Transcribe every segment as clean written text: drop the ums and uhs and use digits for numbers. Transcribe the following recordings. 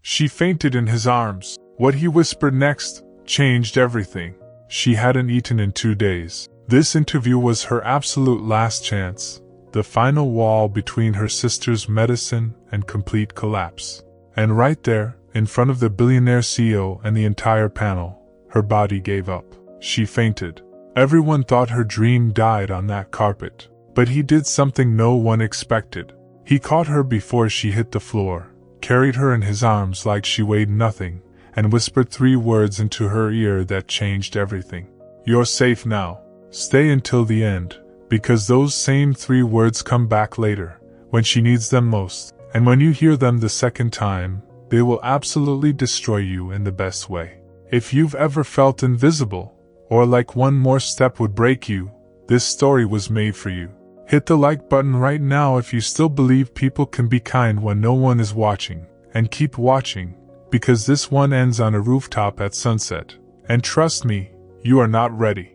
She fainted in his arms. What he whispered next changed everything. She hadn't eaten in 2 days. This interview was her absolute last chance, the final wall between her sister's medicine and complete collapse. And right there, in front of the billionaire CEO and the entire panel, her body gave up. She fainted. Everyone thought her dream died on that carpet. But he did something no one expected. He caught her before she hit the floor, carried her in his arms like she weighed nothing, and whispered 3 words into her ear that changed everything. "You're safe now. Stay until the end, because those same 3 words come back later, when she needs them most, and when you hear them the second time, they will absolutely destroy you in the best way. If you've ever felt invisible, or like one more step would break you, this story was made for you. Hit the like button right now if you still believe people can be kind when no one is watching, and keep watching, because this one ends on a rooftop at sunset. And trust me, you are not ready."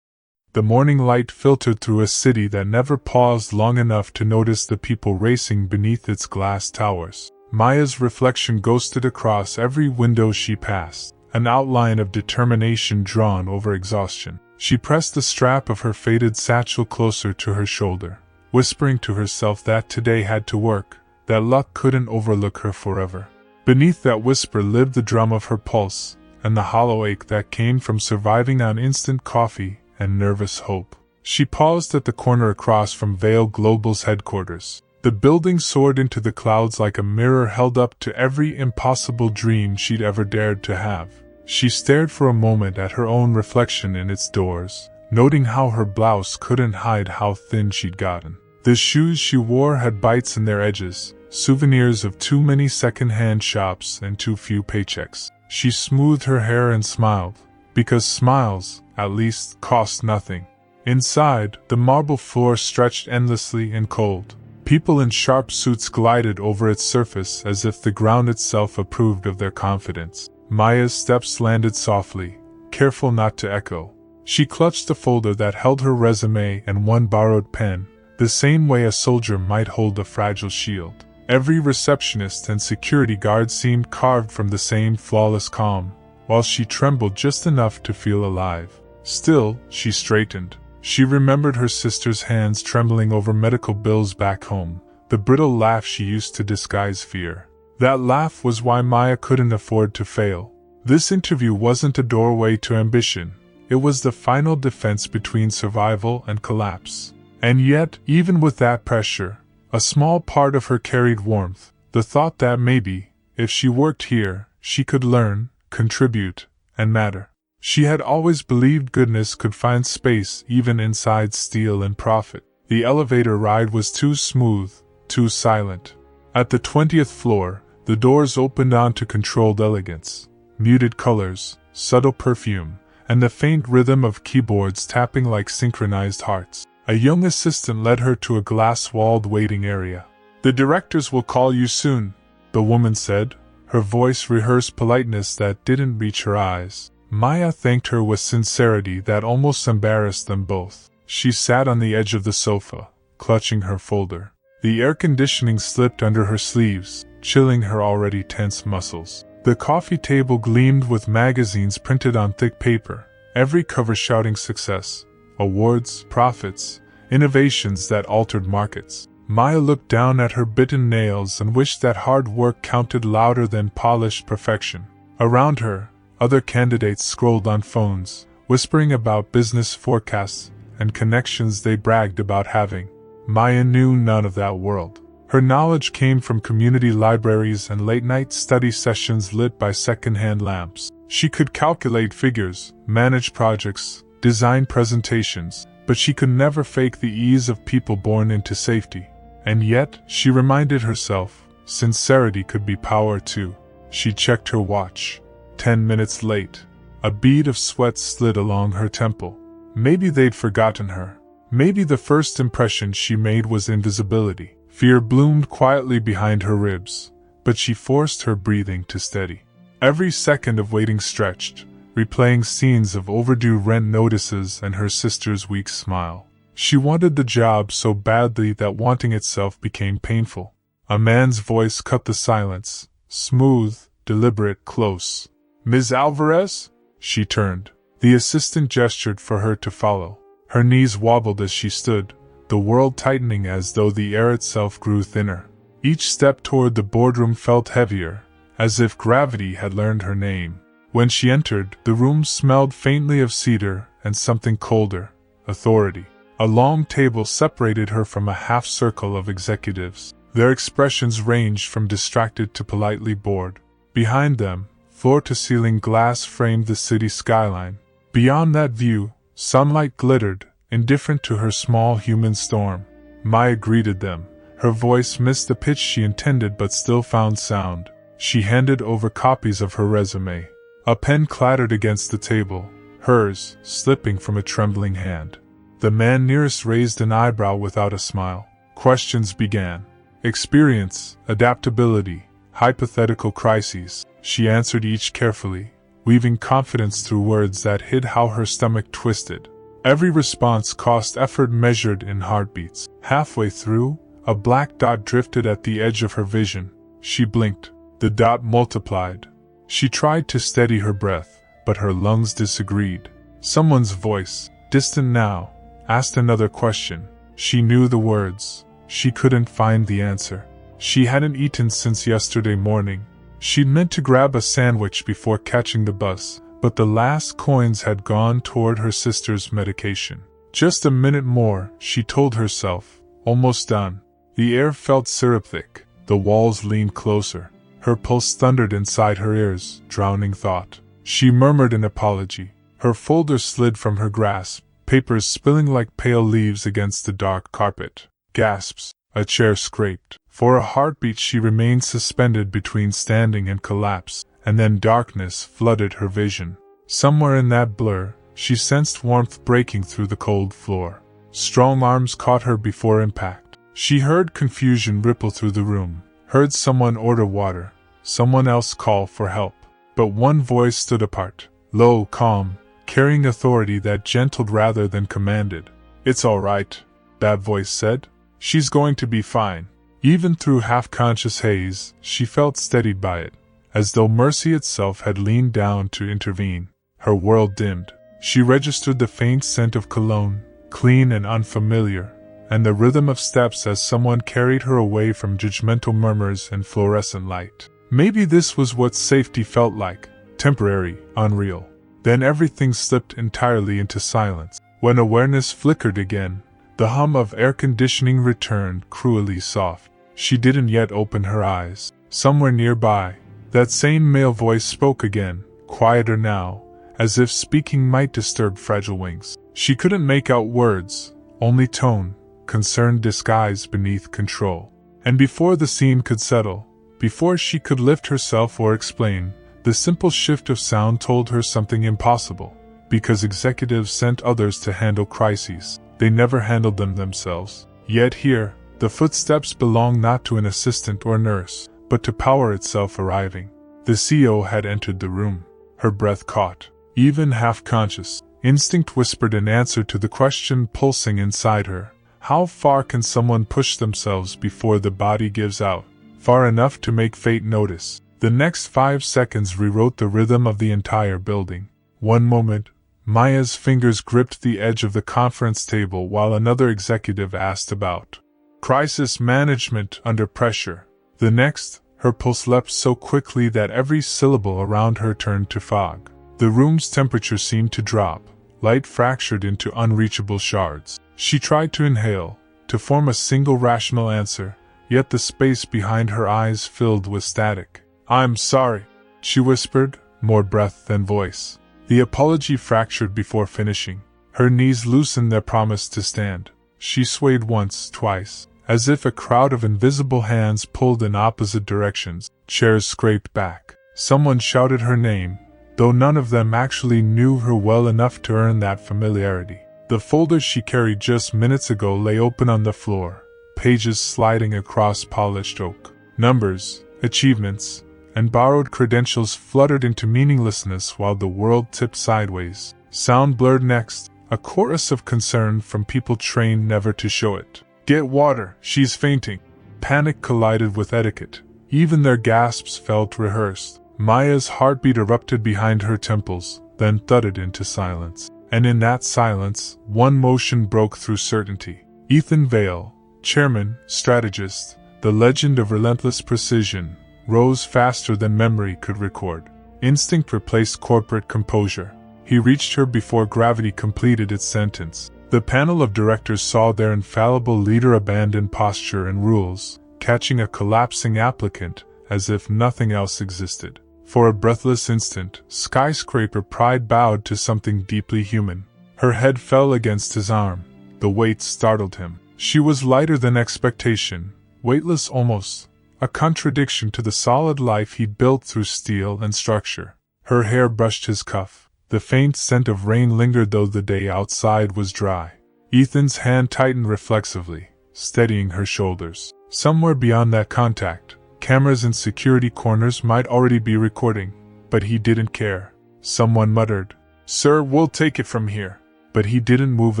The morning light filtered through a city that never paused long enough to notice the people racing beneath its glass towers. Maya's reflection ghosted across every window she passed, an outline of determination drawn over exhaustion. She pressed the strap of her faded satchel closer to her shoulder, whispering to herself that today had to work, that luck couldn't overlook her forever. Beneath that whisper lived the drum of her pulse, and the hollow ache that came from surviving on instant coffee and nervous hope. She paused at the corner across from Vale Global's headquarters. The building soared into the clouds like a mirror held up to every impossible dream she'd ever dared to have. She stared for a moment at her own reflection in its doors, noting how her blouse couldn't hide how thin she'd gotten. The shoes she wore had bites in their edges, souvenirs of too many second-hand shops and too few paychecks. She smoothed her hair and smiled, because smiles, at least, cost nothing. Inside, the marble floor stretched endlessly and cold. People in sharp suits glided over its surface as if the ground itself approved of their confidence. Maya's steps landed softly, careful not to echo. She clutched the folder that held her resume and one borrowed pen, the same way a soldier might hold a fragile shield. Every receptionist and security guard seemed carved from the same flawless calm, while she trembled just enough to feel alive. Still, she straightened. She remembered her sister's hands trembling over medical bills back home, the brittle laugh she used to disguise fear. That laugh was why Maya couldn't afford to fail. This interview wasn't a doorway to ambition, it was the final defense between survival and collapse. And yet, even with that pressure, a small part of her carried warmth, the thought that maybe, if she worked here, she could learn, contribute, and matter. She had always believed goodness could find space even inside steel and profit. The elevator ride was too smooth, too silent. At the 20th floor, the doors opened onto controlled elegance, muted colors, subtle perfume, and the faint rhythm of keyboards tapping like synchronized hearts. A young assistant led her to a glass-walled waiting area. "The directors will call you soon," the woman said, her voice rehearsed politeness that didn't reach her eyes. Maya thanked her with sincerity that almost embarrassed them both. She sat on the edge of the sofa, clutching her folder. The air conditioning slipped under her sleeves, chilling her already tense muscles. The coffee table gleamed with magazines printed on thick paper, every cover shouting success, awards, profits, innovations that altered markets. Maya looked down at her bitten nails and wished that hard work counted louder than polished perfection. Around her, other candidates scrolled on phones, whispering about business forecasts and connections they bragged about having. Maya knew none of that world. Her knowledge came from community libraries and late-night study sessions lit by second-hand lamps. She could calculate figures, manage projects, design presentations, but she could never fake the ease of people born into safety. And yet, she reminded herself, sincerity could be power too. She checked her watch. 10 minutes late. A bead of sweat slid along her temple. Maybe they'd forgotten her. Maybe the first impression she made was invisibility. Fear bloomed quietly behind her ribs, but she forced her breathing to steady. Every second of waiting stretched, replaying scenes of overdue rent notices and her sister's weak smile. She wanted the job so badly that wanting itself became painful. A man's voice cut the silence, smooth, deliberate, close. "Ms. Alvarez?" She turned. The assistant gestured for her to follow. Her knees wobbled as she stood, the world tightening as though the air itself grew thinner. Each step toward the boardroom felt heavier, as if gravity had learned her name. When she entered, the room smelled faintly of cedar and something colder, authority. A long table separated her from a half-circle of executives. Their expressions ranged from distracted to politely bored. Behind them, floor-to-ceiling glass framed the city skyline. Beyond that view, sunlight glittered, indifferent to her small human storm. Maya greeted them. Her voice missed the pitch she intended but still found sound. She handed over copies of her resume. A pen clattered against the table, hers slipping from a trembling hand. The man nearest raised an eyebrow without a smile. Questions began. Experience, adaptability, hypothetical crises. She answered each carefully, weaving confidence through words that hid how her stomach twisted. Every response cost effort measured in heartbeats. Halfway through, a black dot drifted at the edge of her vision. She blinked. The dot multiplied. She tried to steady her breath, but her lungs disagreed. Someone's voice, distant now, asked another question. She knew the words. She couldn't find the answer. She hadn't eaten since yesterday morning. She'd meant to grab a sandwich before catching the bus, but the last coins had gone toward her sister's medication. Just a minute more, she told herself. Almost done. The air felt syrup-thick. The walls leaned closer. Her pulse thundered inside her ears, drowning thought. She murmured an apology. Her folder slid from her grasp, papers spilling like pale leaves against the dark carpet. Gasps. A chair scraped. For a heartbeat she remained suspended between standing and collapse, and then darkness flooded her vision. Somewhere in that blur, she sensed warmth breaking through the cold floor. Strong arms caught her before impact. She heard confusion ripple through the room, heard someone order water, someone else call for help. But one voice stood apart, low, calm, carrying authority that gentled rather than commanded. "It's all right," that voice said. "She's going to be fine." Even through half-conscious haze, she felt steadied by it, as though mercy itself had leaned down to intervene. Her world dimmed. She registered the faint scent of cologne, clean and unfamiliar, and the rhythm of steps as someone carried her away from judgmental murmurs and fluorescent light. Maybe this was what safety felt like, temporary, unreal. Then everything slipped entirely into silence. When awareness flickered again, the hum of air conditioning returned, cruelly soft. She didn't yet open her eyes. Somewhere nearby, that same male voice spoke again, quieter now, as if speaking might disturb fragile wings. She couldn't make out words, only tone, concern disguised beneath control. And before the scene could settle, before she could lift herself or explain, the simple shift of sound told her something impossible. Because executives sent others to handle crises, they never handled them themselves. Yet here, the footsteps belonged not to an assistant or nurse, but to power itself arriving. The CEO had entered the room. Her breath caught. Even half-conscious, instinct whispered an answer to the question pulsing inside her. How far can someone push themselves before the body gives out? Far enough to make fate notice. The next 5 seconds rewrote the rhythm of the entire building. One moment, Maya's fingers gripped the edge of the conference table while another executive asked about crisis management under pressure. The next, her pulse leapt so quickly that every syllable around her turned to fog. The room's temperature seemed to drop, light fractured into unreachable shards. She tried to inhale, to form a single rational answer, yet the space behind her eyes filled with static. "I'm sorry," she whispered, more breath than voice. The apology fractured before finishing. Her knees loosened their promise to stand. She swayed once, twice, as if a crowd of invisible hands pulled in opposite directions. Chairs scraped back. Someone shouted her name, though none of them actually knew her well enough to earn that familiarity. The folder she carried just minutes ago lay open on the floor, pages sliding across polished oak. Numbers, achievements, and borrowed credentials fluttered into meaninglessness while the world tipped sideways. Sound blurred next, a chorus of concern from people trained never to show it. "Get water, she's fainting." Panic collided with etiquette. Even their gasps felt rehearsed. Maya's heartbeat erupted behind her temples, then thudded into silence. And in that silence, one motion broke through certainty. Ethan Vale, chairman, strategist, the legend of relentless precision, rose faster than memory could record. Instinct replaced corporate composure. He reached her before gravity completed its sentence. The panel of directors saw their infallible leader abandon posture and rules, catching a collapsing applicant as if nothing else existed. For a breathless instant, skyscraper pride bowed to something deeply human. Her head fell against his arm. The weight startled him. She was lighter than expectation, weightless almost, a contradiction to the solid life he'd built through steel and structure. Her hair brushed his cuff. The faint scent of rain lingered though the day outside was dry. Ethan's hand tightened reflexively, steadying her shoulders. Somewhere beyond that contact, cameras in security corners might already be recording, but he didn't care. Someone muttered, "Sir, we'll take it from here." But he didn't move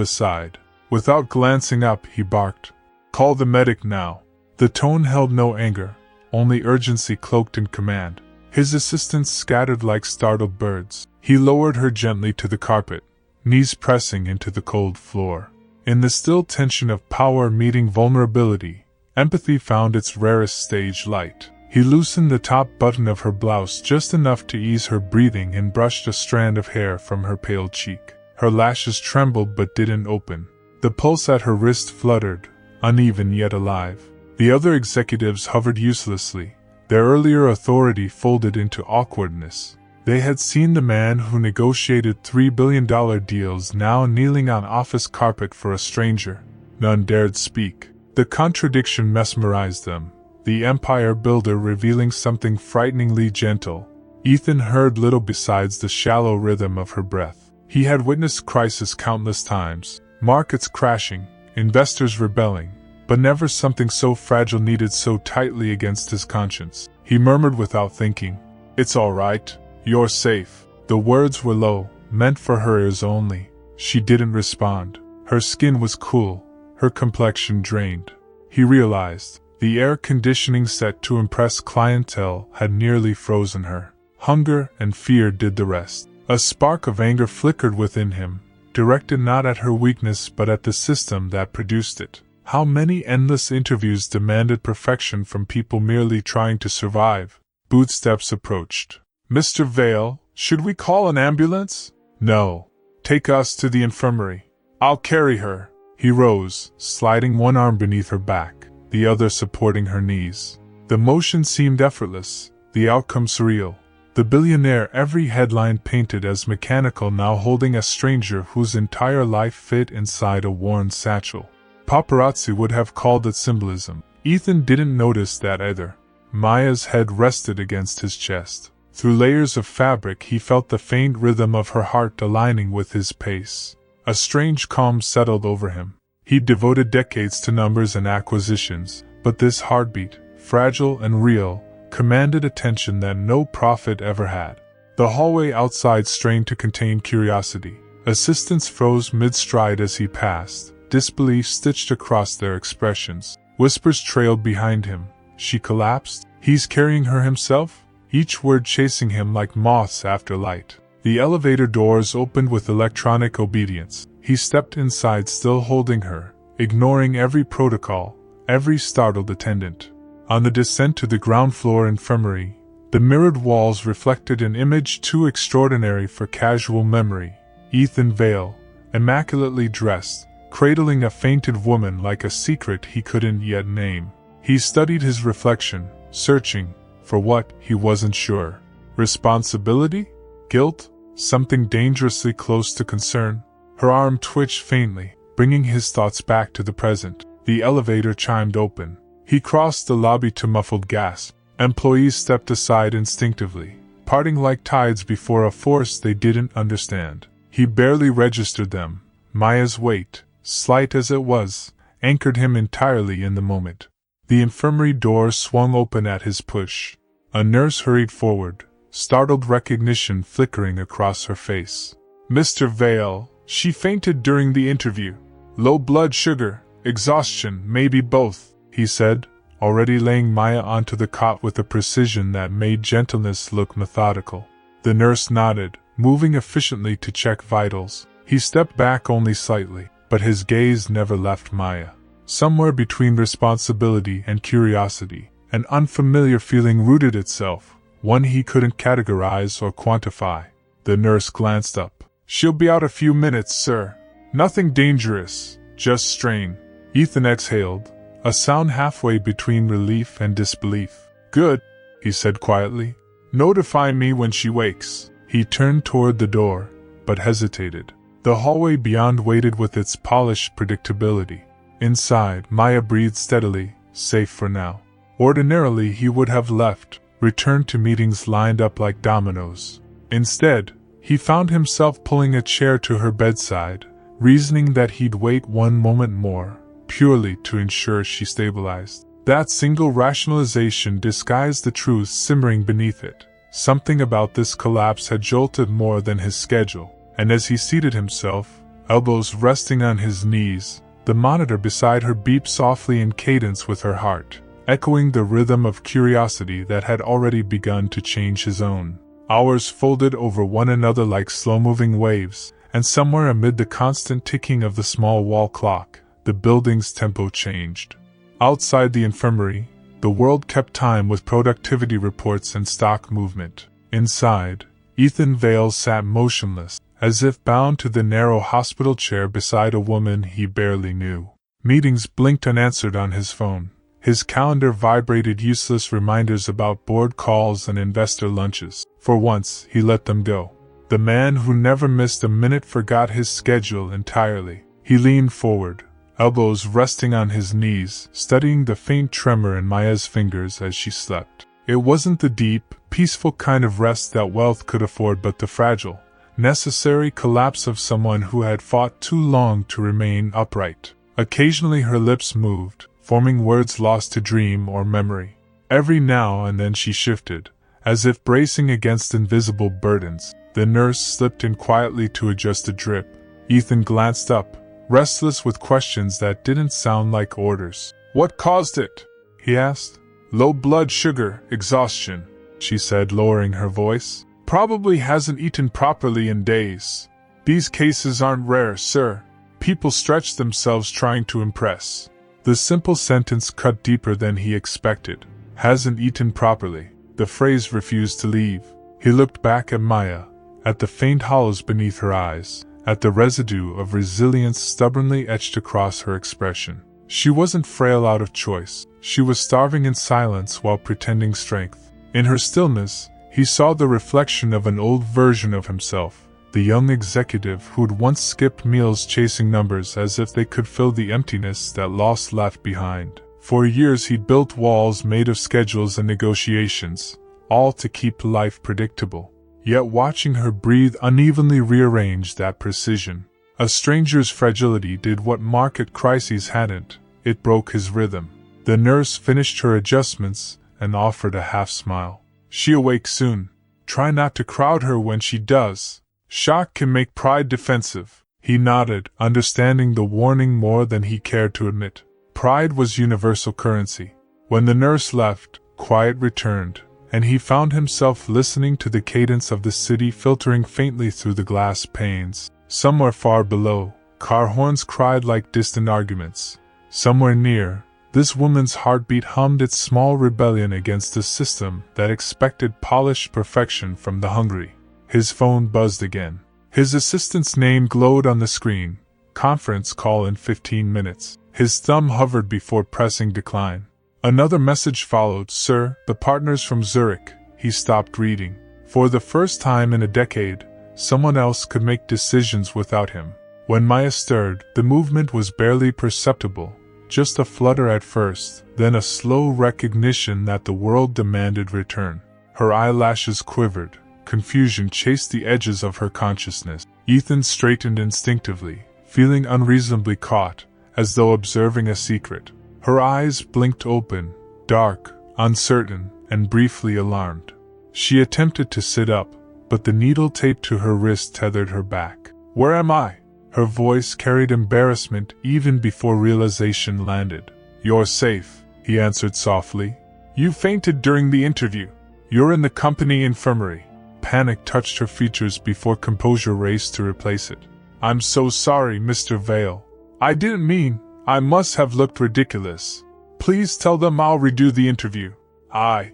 aside. Without glancing up, he barked, "Call the medic now." The tone held no anger, only urgency cloaked in command. His assistants scattered like startled birds. He lowered her gently to the carpet, knees pressing into the cold floor. In the still tension of power meeting vulnerability, empathy found its rarest stage light. He loosened the top button of her blouse just enough to ease her breathing and brushed a strand of hair from her pale cheek. Her lashes trembled but didn't open. The pulse at her wrist fluttered, uneven yet alive. The other executives hovered uselessly, their earlier authority folded into awkwardness. They had seen the man who negotiated $3 billion deals now kneeling on office carpet for a stranger. None dared speak. The contradiction mesmerized them, the empire builder revealing something frighteningly gentle. Ethan heard little besides the shallow rhythm of her breath. He had witnessed crisis countless times, markets crashing, investors rebelling, but never something so fragile kneaded so tightly against his conscience. He murmured without thinking, "It's all right. You're safe." The words were low, meant for her ears only. She didn't respond. Her skin was cool, her complexion drained. He realized, the air conditioning set to impress clientele had nearly frozen her. Hunger and fear did the rest. A spark of anger flickered within him, directed not at her weakness but at the system that produced it. How many endless interviews demanded perfection from people merely trying to survive? Footsteps approached. "Mr. Vale, should we call an ambulance?" "No. Take us to the infirmary. I'll carry her." He rose, sliding one arm beneath her back, the other supporting her knees. The motion seemed effortless, the outcome surreal. The billionaire every headline painted as mechanical now holding a stranger whose entire life fit inside a worn satchel. Paparazzi would have called it symbolism. Ethan didn't notice that either. Maya's head rested against his chest. Through layers of fabric he felt the faint rhythm of her heart aligning with his pace. A strange calm settled over him. He'd devoted decades to numbers and acquisitions, but this heartbeat, fragile and real, commanded attention that no prophet ever had. The hallway outside strained to contain curiosity. Assistants froze mid-stride as he passed, disbelief stitched across their expressions. Whispers trailed behind him. She collapsed? He's carrying her himself? Each word chasing him like moths after light. The elevator doors opened with electronic obedience. He stepped inside still holding her, ignoring every protocol, every startled attendant. On the descent to the ground floor infirmary, the mirrored walls reflected an image too extraordinary for casual memory. Ethan Vale, immaculately dressed, cradling a fainted woman like a secret he couldn't yet name. He studied his reflection, searching for what, he wasn't sure. Responsibility? Guilt? Something dangerously close to concern? Her arm twitched faintly, bringing his thoughts back to the present. The elevator chimed open. He crossed the lobby to muffled gasp. Employees stepped aside instinctively, parting like tides before a force they didn't understand. He barely registered them. Maya's weight, slight as it was, anchored him entirely in the moment. The infirmary door swung open at his push. A nurse hurried forward, startled recognition flickering across her face. "Mr. Vale, she fainted during the interview. Low blood sugar, exhaustion, maybe both," he said, already laying Maya onto the cot with a precision that made gentleness look methodical. The nurse nodded, moving efficiently to check vitals. He stepped back only slightly, but his gaze never left Maya. Somewhere between responsibility and curiosity, an unfamiliar feeling rooted itself, one he couldn't categorize or quantify. The nurse glanced up. "She'll be out a few minutes, sir. Nothing dangerous, just strain." Ethan exhaled, a sound halfway between relief and disbelief. "Good," he said quietly. "Notify me when she wakes." He turned toward the door, but hesitated. The hallway beyond waited with its polished predictability. Inside, Maya breathed steadily, safe for now. Ordinarily he would have left, returned to meetings lined up like dominoes. Instead, he found himself pulling a chair to her bedside, reasoning that he'd wait one moment more, purely to ensure she stabilized. That single rationalization disguised the truth simmering beneath it. Something about this collapse had jolted more than his schedule, and as he seated himself, elbows resting on his knees, the monitor beside her beeped softly in cadence with her heart, echoing the rhythm of curiosity that had already begun to change his own. Hours folded over one another like slow-moving waves, and somewhere amid the constant ticking of the small wall clock, the building's tempo changed. Outside the infirmary, the world kept time with productivity reports and stock movement. Inside, Ethan Vale sat motionless, as if bound to the narrow hospital chair beside a woman he barely knew. Meetings blinked unanswered on his phone. His calendar vibrated useless reminders about board calls and investor lunches. For once, he let them go. The man who never missed a minute forgot his schedule entirely. He leaned forward, elbows resting on his knees, studying the faint tremor in Maya's fingers as she slept. It wasn't the deep, peaceful kind of rest that wealth could afford, but the fragile, necessary collapse of someone who had fought too long to remain upright. Occasionally her lips moved, forming words lost to dream or memory. Every now and then she shifted, as if bracing against invisible burdens. The nurse slipped in quietly to adjust a drip. Ethan glanced up, restless with questions that didn't sound like orders. "What caused it?" he asked. "Low blood sugar, exhaustion," she said, lowering her voice. "Probably hasn't eaten properly in days. These cases aren't rare, sir. People stretch themselves trying to impress." The simple sentence cut deeper than he expected. Hasn't eaten properly. The phrase refused to leave. He looked back at Maya, at the faint hollows beneath her eyes, at the residue of resilience stubbornly etched across her expression. She wasn't frail out of choice. She was starving in silence while pretending strength. In her stillness, he saw the reflection of an old version of himself, the young executive who'd once skipped meals chasing numbers as if they could fill the emptiness that loss left behind. For years he'd built walls made of schedules and negotiations, all to keep life predictable. Yet watching her breathe unevenly rearranged that precision. A stranger's fragility did what market crises hadn't. It broke his rhythm. The nurse finished her adjustments and offered a half smile. "She'll wake soon. Try not to crowd her when she does. Shock can make pride defensive." He nodded, understanding the warning more than he cared to admit. Pride was universal currency. When the nurse left, quiet returned, and he found himself listening to the cadence of the city filtering faintly through the glass panes. Somewhere far below, car horns cried like distant arguments. Somewhere near, this woman's heartbeat hummed its small rebellion against a system that expected polished perfection from the hungry. His phone buzzed again. His assistant's name glowed on the screen. Conference call in 15 minutes. His thumb hovered before pressing decline. Another message followed. "Sir, the partners from Zurich." He stopped reading. For the first time in a decade, someone else could make decisions without him. When Maya stirred, the movement was barely perceptible. Just a flutter at first, then a slow recognition that the world demanded return. Her eyelashes quivered. Confusion chased the edges of her consciousness. Ethan straightened instinctively, feeling unreasonably caught, as though observing a secret. Her eyes blinked open, dark, uncertain, and briefly alarmed. She attempted to sit up, but the needle taped to her wrist tethered her back. "Where am I?" Her voice carried embarrassment even before realization landed. "You're safe," he answered softly. You fainted during the interview. You're in the company infirmary. Panic touched her features before composure raced to replace it. I'm so sorry, Mr. Vale. I didn't mean, I must have looked ridiculous. Please tell them I'll redo the interview.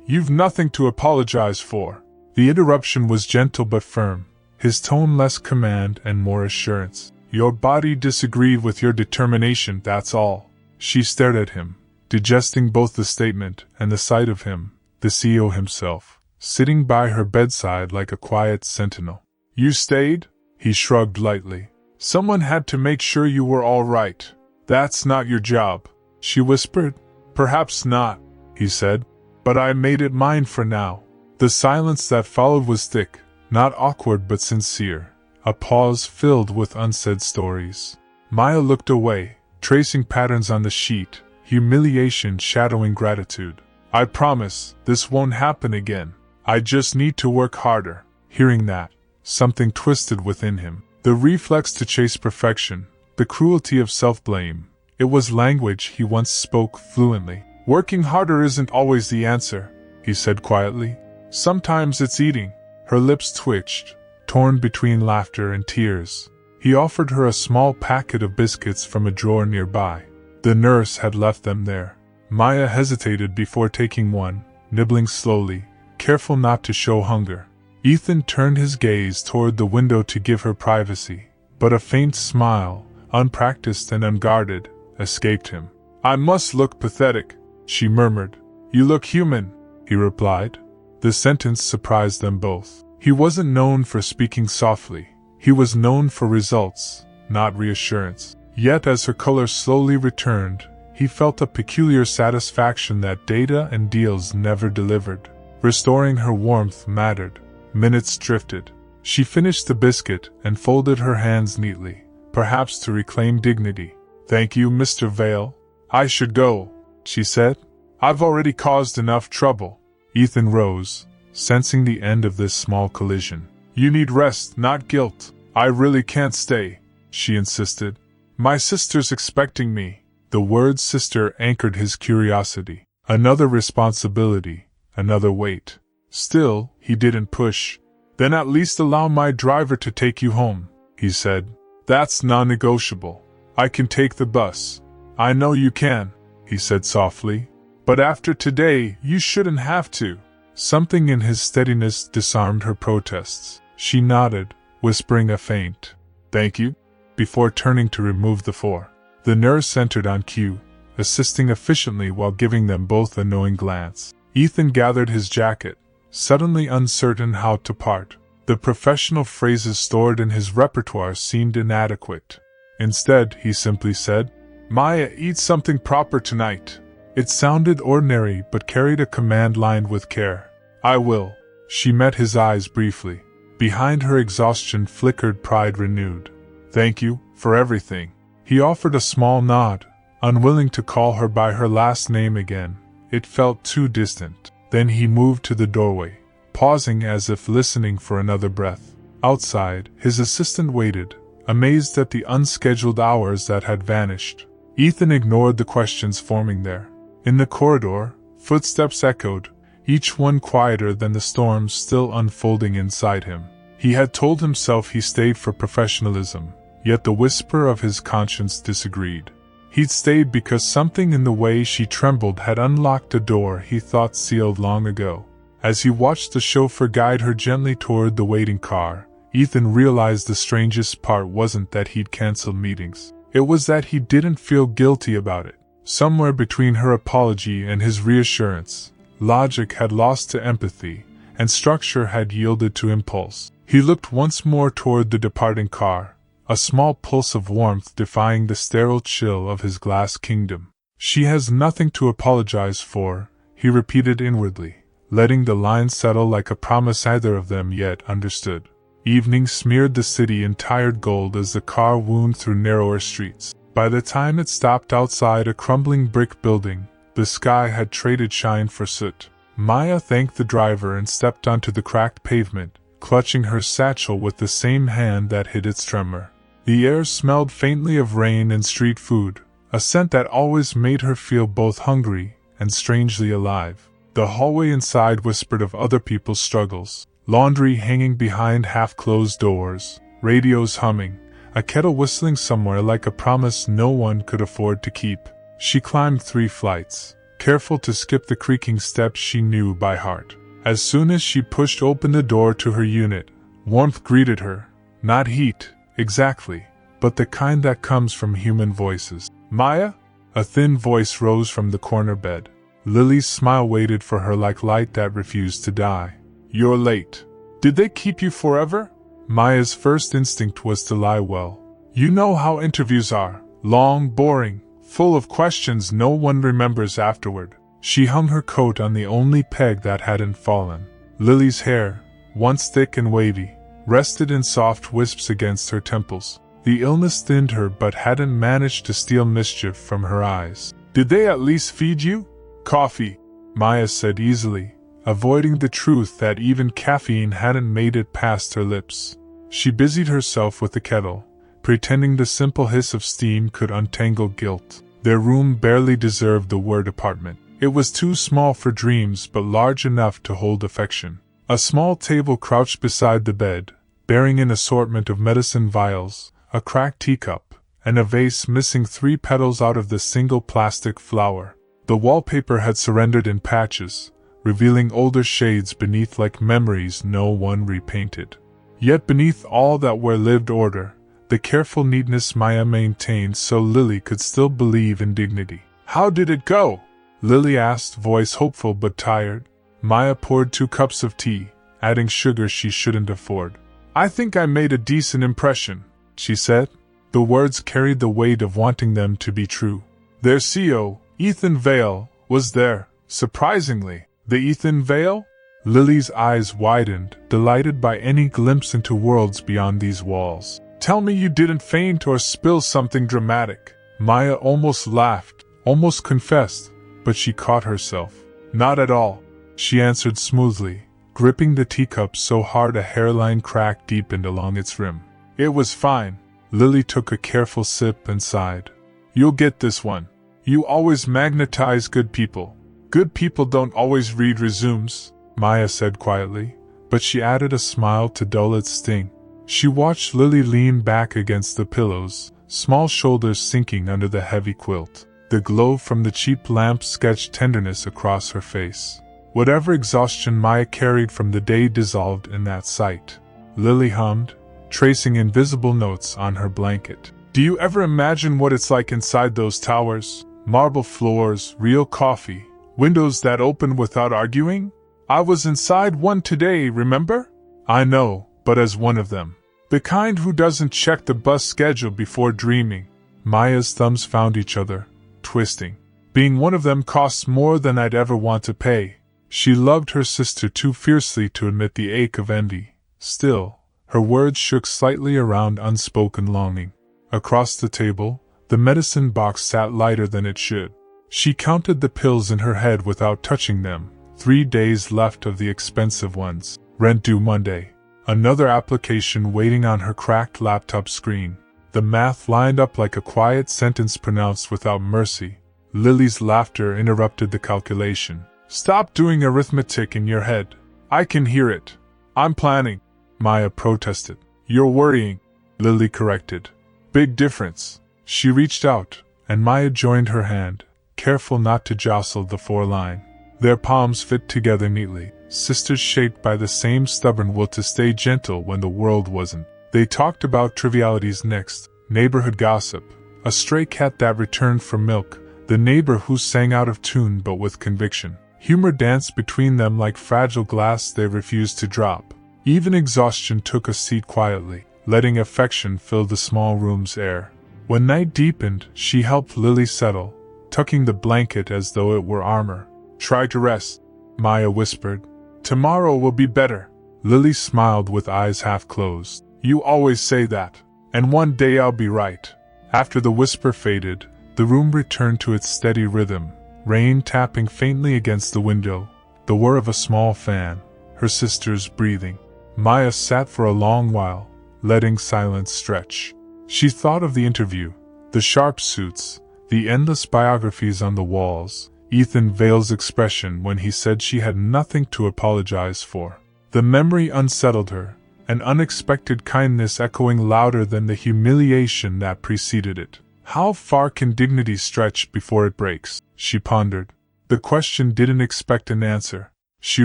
You've nothing to apologize for. The interruption was gentle but firm, his tone less command and more assurance. Your body disagreed with your determination, that's all. She stared at him, digesting both the statement and the sight of him, the CEO himself, sitting by her bedside like a quiet sentinel. You stayed? He shrugged lightly. Someone had to make sure you were all right. That's not your job. She whispered. Perhaps not, he said, but I made it mine for now. The silence that followed was thick, not awkward but sincere, a pause filled with unsaid stories. Maya looked away, tracing patterns on the sheet, humiliation shadowing gratitude. I promise, this won't happen again. I just need to work harder. Hearing that, something twisted within him. The reflex to chase perfection, the cruelty of self-blame. It was language he once spoke fluently. Working harder isn't always the answer, he said quietly. Sometimes it's eating. Her lips twitched, torn between laughter and tears. He offered her a small packet of biscuits from a drawer nearby. The nurse had left them there. Maya hesitated before taking one, nibbling slowly, careful not to show hunger. Ethan turned his gaze toward the window to give her privacy, but a faint smile, unpracticed and unguarded, escaped him. I must look pathetic, she murmured. You look human, he replied. The sentence surprised them both. He wasn't known for speaking softly. He was known for results, not reassurance. Yet as her color slowly returned, he felt a peculiar satisfaction that data and deals never delivered. Restoring her warmth mattered. Minutes drifted. She finished the biscuit and folded her hands neatly, perhaps to reclaim dignity. Thank you, Mr. Vale. I should go, she said. I've already caused enough trouble. Ethan rose, sensing the end of this small collision. You need rest, not guilt. I really can't stay, she insisted. My sister's expecting me. The word sister anchored his curiosity. Another responsibility, another weight. Still, he didn't push. Then at least allow my driver to take you home, he said. That's non-negotiable. I can take the bus. I know you can, he said softly. But after today, you shouldn't have to. Something in his steadiness disarmed her protests. She nodded, whispering a faint, thank you, before turning to remove the four. The nurse entered on cue, assisting efficiently while giving them both a knowing glance. Ethan gathered his jacket, suddenly uncertain how to part. The professional phrases stored in his repertoire seemed inadequate. Instead, he simply said, Maya, eat something proper tonight. It sounded ordinary but carried a command lined with care. I will. She met his eyes briefly. Behind her exhaustion flickered pride renewed. Thank you, for everything. He offered a small nod, unwilling to call her by her last name again. It felt too distant. Then he moved to the doorway, pausing as if listening for another breath. Outside, his assistant waited, amazed at the unscheduled hours that had vanished. Ethan ignored the questions forming there. In the corridor, footsteps echoed, each one quieter than the storm still unfolding inside him. He had told himself he stayed for professionalism, yet the whisper of his conscience disagreed. He'd stayed because something in the way she trembled had unlocked a door he thought sealed long ago. As he watched the chauffeur guide her gently toward the waiting car, Ethan realized the strangest part wasn't that he'd canceled meetings. It was that he didn't feel guilty about it. Somewhere between her apology and his reassurance, logic had lost to empathy, and structure had yielded to impulse. He looked once more toward the departing car, a small pulse of warmth defying the sterile chill of his glass kingdom. She has nothing to apologize for, he repeated inwardly, letting the line settle like a promise neither of them yet understood. Evening smeared the city in tired gold as the car wound through narrower streets. By the time it stopped outside a crumbling brick building, the sky had traded shine for soot. Maya thanked the driver and stepped onto the cracked pavement, clutching her satchel with the same hand that hid its tremor. The air smelled faintly of rain and street food, a scent that always made her feel both hungry and strangely alive. The hallway inside whispered of other people's struggles, laundry hanging behind half-closed doors, radios humming, a kettle whistling somewhere like a promise no one could afford to keep. She climbed 3 flights, careful to skip the creaking steps she knew by heart. As soon as she pushed open the door to her unit, warmth greeted her. Not heat, exactly, but the kind that comes from human voices. "Maya?" A thin voice rose from the corner bed. Lily's smile waited for her like light that refused to die. "You're late. Did they keep you forever?" Maya's first instinct was to lie well. You know how interviews are, long, boring, full of questions no one remembers afterward. She hung her coat on the only peg that hadn't fallen. Lily's hair, once thick and wavy, rested in soft wisps against her temples. The illness thinned her but hadn't managed to steal mischief from her eyes. "Did they at least feed you?" "Coffee," Maya said easily, avoiding the truth that even caffeine hadn't made it past her lips. She busied herself with the kettle, pretending the simple hiss of steam could untangle guilt. Their room barely deserved the word apartment. It was too small for dreams but large enough to hold affection. A small table crouched beside the bed, bearing an assortment of medicine vials, a cracked teacup, and a vase missing 3 petals out of the single plastic flower. The wallpaper had surrendered in patches, revealing older shades beneath like memories no one repainted. Yet beneath all that were lived order, the careful neatness Maya maintained so Lily could still believe in dignity. "How did it go?" Lily asked, voice hopeful but tired. Maya poured 2 cups of tea, adding sugar she shouldn't afford. "I think I made a decent impression," she said. The words carried the weight of wanting them to be true. Their CEO, Ethan Vale, was there, surprisingly. The Ethan Vale? Lily's eyes widened, delighted by any glimpse into worlds beyond these walls. "Tell me you didn't faint or spill something dramatic." Maya almost laughed, almost confessed, but she caught herself. "Not at all," she answered smoothly, gripping the teacup so hard a hairline crack deepened along its rim. "It was fine." Lily took a careful sip and sighed. "You'll get this one. You always magnetize good people." "Good people don't always read resumes," Maya said quietly, but she added a smile to dull its sting. She watched Lily lean back against the pillows, small shoulders sinking under the heavy quilt. The glow from the cheap lamp sketched tenderness across her face. Whatever exhaustion Maya carried from the day dissolved in that sight. Lily hummed, tracing invisible notes on her blanket. "Do you ever imagine what it's like inside those towers? Marble floors, real coffee, windows that open without arguing? I was inside one today, remember?" "I know, but as one of them. The kind who doesn't check the bus schedule before dreaming." Maya's thumbs found each other, twisting. "Being one of them costs more than I'd ever want to pay." She loved her sister too fiercely to admit the ache of envy. Still, her words shook slightly around unspoken longing. Across the table, the medicine box sat lighter than it should. She counted the pills in her head without touching them. 3 days left of the expensive ones. Rent due Monday. Another application waiting on her cracked laptop screen. The math lined up like a quiet sentence pronounced without mercy. Lily's laughter interrupted the calculation. "Stop doing arithmetic in your head. I can hear it." "I'm planning," Maya protested. "You're worrying," Lily corrected. "Big difference." She reached out, and Maya joined her hand, careful not to jostle the 4-line. Their palms fit together neatly, sisters shaped by the same stubborn will to stay gentle when the world wasn't. They talked about trivialities next, neighborhood gossip, a stray cat that returned for milk, the neighbor who sang out of tune but with conviction. Humor danced between them like fragile glass they refused to drop. Even exhaustion took a seat quietly, letting affection fill the small room's air. When night deepened, she helped Lily settle, tucking the blanket as though it were armor. "Try to rest," Maya whispered. "Tomorrow will be better." Lily smiled with eyes half closed. "You always say that. And one day I'll be right." After the whisper faded, the room returned to its steady rhythm, rain tapping faintly against the window, the whir of a small fan, her sister's breathing. Maya sat for a long while, letting silence stretch. She thought of the interview, the sharp suits, the endless biographies on the walls, Ethan Vale's expression when he said she had nothing to apologize for. The memory unsettled her, an unexpected kindness echoing louder than the humiliation that preceded it. How far can dignity stretch before it breaks? She pondered. The question didn't expect an answer. She